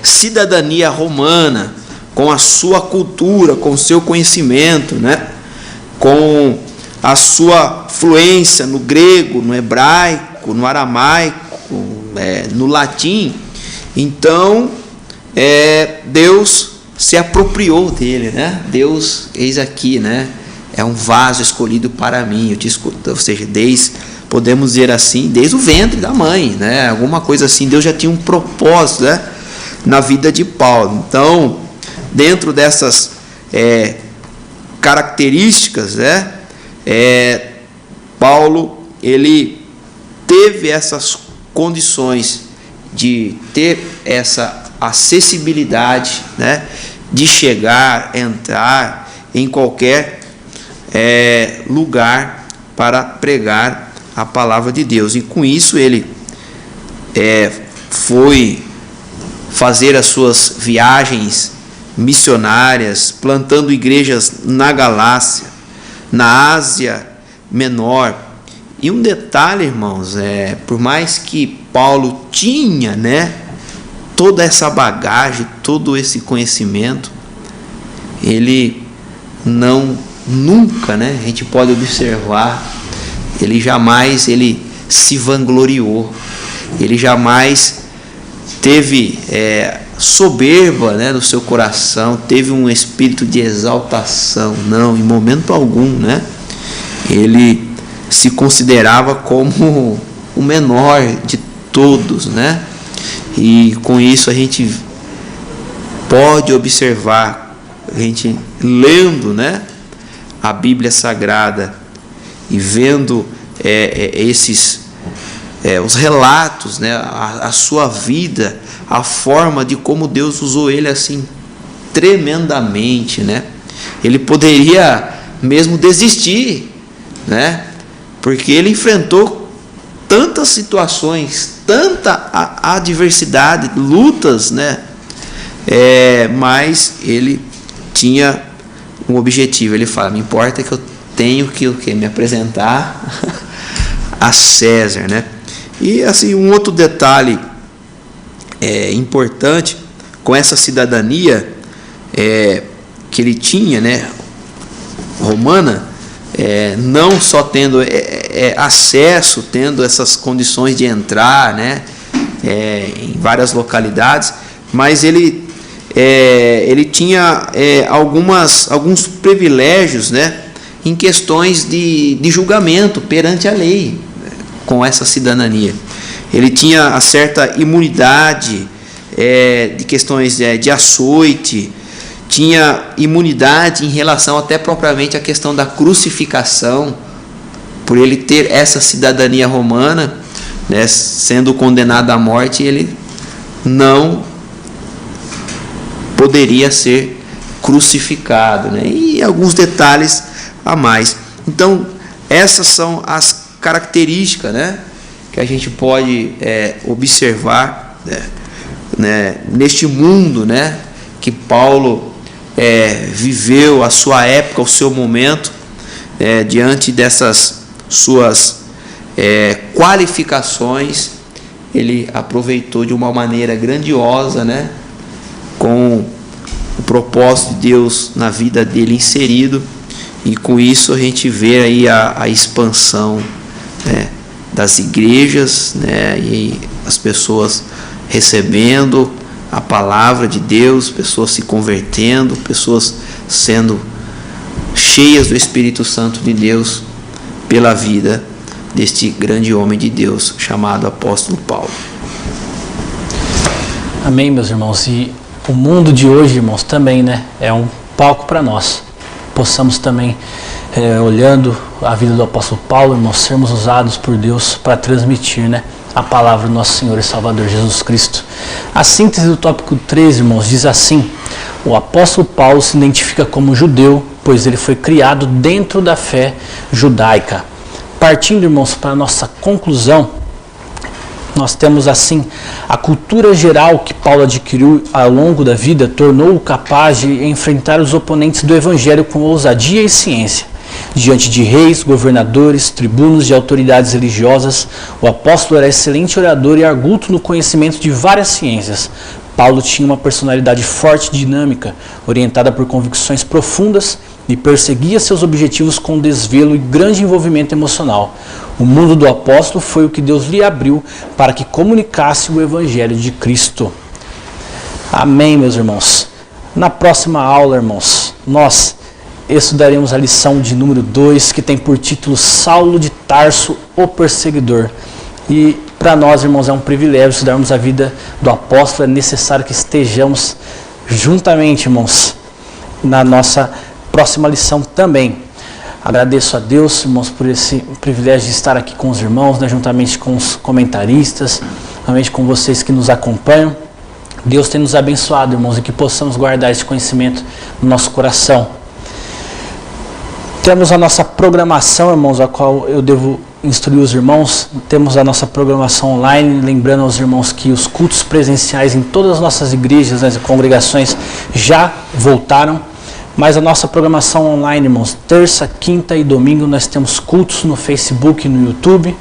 cidadania romana, com a sua cultura, com o seu conhecimento, né? Com a sua fluência no grego, no hebraico, no aramaico, no latim, então Deus se apropriou dele, né? Deus, eis aqui, né? É um vaso escolhido para mim, eu te escuto. Ou seja, podemos dizer assim, desde o ventre da mãe, né? Alguma coisa assim, Deus já tinha um propósito, né? Na vida de Paulo. Então, dentro dessas características, né? Paulo, ele teve essas condições de ter essa acessibilidade, né? De chegar, entrar em qualquer lugar para pregar a palavra de Deus. E com isso ele foi fazer as suas viagens missionárias, plantando igrejas na Galácia, na Ásia Menor. E um detalhe, irmãos, por mais que Paulo tinha, né, toda essa bagagem, todo esse conhecimento, ele nunca, né, a gente pode observar, ele jamais se vangloriou, ele jamais teve soberba, né, no seu coração, teve um espírito de exaltação, não, em momento algum, né? Ele se considerava como o menor de todos, né? E com isso a gente pode observar, a gente lendo, né, a Bíblia Sagrada e vendo os relatos, né, a sua vida, a forma de como Deus usou ele assim tremendamente, né? Ele poderia mesmo desistir, né? Porque ele enfrentou tantas situações, tanta adversidade, lutas, né? Mas ele tinha um objetivo. Ele fala: me importa que eu tenho que me apresentar a César, né? E assim, um outro detalhe importante com essa cidadania que ele tinha, né, romana, não só tendo acesso, tendo essas condições de entrar, né, em várias localidades, mas ele tinha alguns privilégios, né, em questões de julgamento perante a lei, com essa cidadania. Ele tinha a certa imunidade de questões de açoite, tinha imunidade em relação até propriamente à questão da crucificação, por ele ter essa cidadania romana, né, sendo condenado à morte, ele não poderia ser crucificado, né? E alguns detalhes a mais. Então, essas são as características, né, que a gente pode observar, né, neste mundo, né, que Paulo viveu, a sua época, o seu momento, diante dessas suas qualificações, ele aproveitou de uma maneira grandiosa, né, com o propósito de Deus na vida dele inserido, e com isso a gente vê aí a expansão, né, das igrejas, né, e as pessoas recebendo a palavra de Deus, pessoas se convertendo, pessoas sendo cheias do Espírito Santo de Deus pela vida deste grande homem de Deus chamado apóstolo Paulo. Amém, meus irmãos. E o mundo de hoje, irmãos, também, né, é um palco para nós. Possamos também, olhando a vida do apóstolo Paulo, irmãos, sermos usados por Deus para transmitir, né, a palavra do nosso Senhor e Salvador Jesus Cristo. A síntese do tópico 3, irmãos, diz assim: o apóstolo Paulo se identifica como judeu, pois ele foi criado dentro da fé judaica. Partindo, irmãos, para a nossa conclusão, Nós temos assim a cultura geral que Paulo adquiriu ao longo da vida, tornou-o capaz de enfrentar os oponentes do evangelho com ousadia e ciência. Diante de reis, governadores, tribunos e autoridades religiosas, o apóstolo era excelente orador e arguto no conhecimento de várias ciências. Paulo tinha uma personalidade forte e dinâmica, orientada por convicções profundas, e perseguia seus objetivos com desvelo e grande envolvimento emocional. O mundo do apóstolo foi o que Deus lhe abriu para que comunicasse o evangelho de Cristo. Amém, meus irmãos. Na próxima aula, irmãos, nós estudaremos a lição de número 2, que tem por título Saulo de Tarso, o Perseguidor. E para nós, irmãos, é um privilégio estudarmos a vida do apóstolo. É necessário que estejamos juntamente, irmãos, na nossa próxima lição também. Agradeço a Deus, irmãos, por esse privilégio de estar aqui com os irmãos, né, juntamente com os comentaristas, juntamente com vocês que nos acompanham. Deus tem nos abençoado, irmãos, e que possamos guardar esse conhecimento no nosso coração. Temos a nossa programação, irmãos, a qual eu devo instruir os irmãos. Temos a nossa programação online, lembrando aos irmãos que os cultos presenciais em todas as nossas igrejas, nas congregações, já voltaram. Mas a nossa programação online, irmãos, terça, quinta e domingo nós temos cultos no Facebook e no YouTube.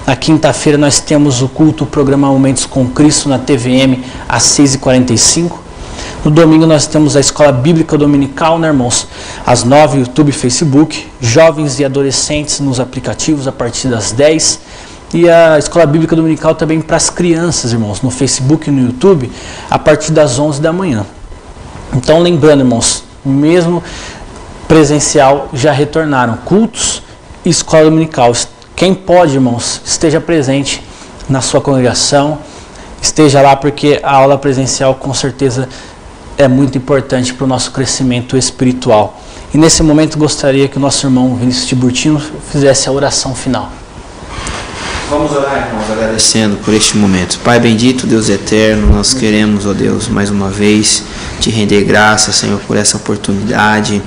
Na quinta-feira nós temos o culto, o programa Momentos com Cristo na TVM às 6h45. No domingo nós temos a Escola Bíblica Dominical, né, irmãos? Às 9h, YouTube e Facebook. Jovens e adolescentes nos aplicativos a partir das 10h. E a Escola Bíblica Dominical também para as crianças, irmãos, no Facebook e no YouTube, a partir das 11h da manhã. Então, lembrando, irmãos, mesmo presencial já retornaram cultos e escola dominical. Quem pode, irmãos, esteja presente na sua congregação, esteja lá, porque a aula presencial com certeza é muito importante para o nosso crescimento espiritual. E nesse momento gostaria que o nosso irmão Vinícius Tiburtino fizesse a oração final. Vamos orar, irmãos, agradecendo por este momento. Pai bendito, Deus eterno, nós queremos, ó Deus, mais uma vez te render graças, Senhor, por essa oportunidade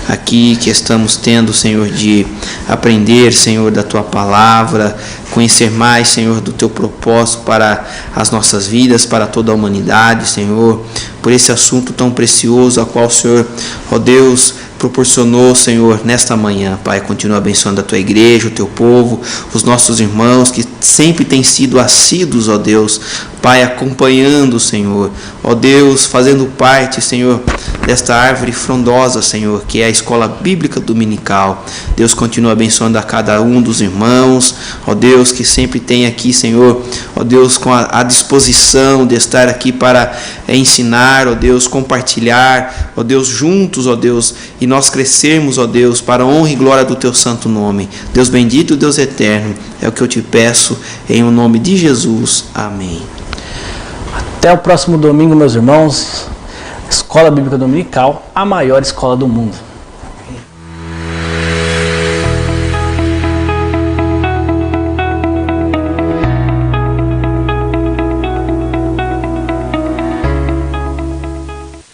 aqui que estamos tendo, Senhor, de aprender, Senhor, da Tua Palavra, conhecer mais, Senhor, do Teu propósito para as nossas vidas, para toda a humanidade, Senhor, por esse assunto tão precioso, a qual o Senhor, ó Deus, proporcionou, Senhor, nesta manhã. Pai, continua abençoando a Tua igreja, o Teu povo, os nossos irmãos que sempre têm sido assíduos, ó Deus, Pai, acompanhando, Senhor, ó Deus, fazendo parte, Senhor, desta árvore frondosa, Senhor, que é a Escola Bíblica Dominical. Deus, continua abençoando a cada um dos irmãos, ó Deus, que sempre tem aqui, Senhor, ó Deus, com a disposição de estar aqui para ensinar, ó Deus, compartilhar, ó Deus, juntos, ó Deus, e nós crescermos, ó Deus, para a honra e glória do Teu santo nome. Deus bendito, Deus eterno, é o que eu te peço, em o nome de Jesus. Amém. Até o próximo domingo, meus irmãos. Escola Bíblica Dominical, a maior escola do mundo.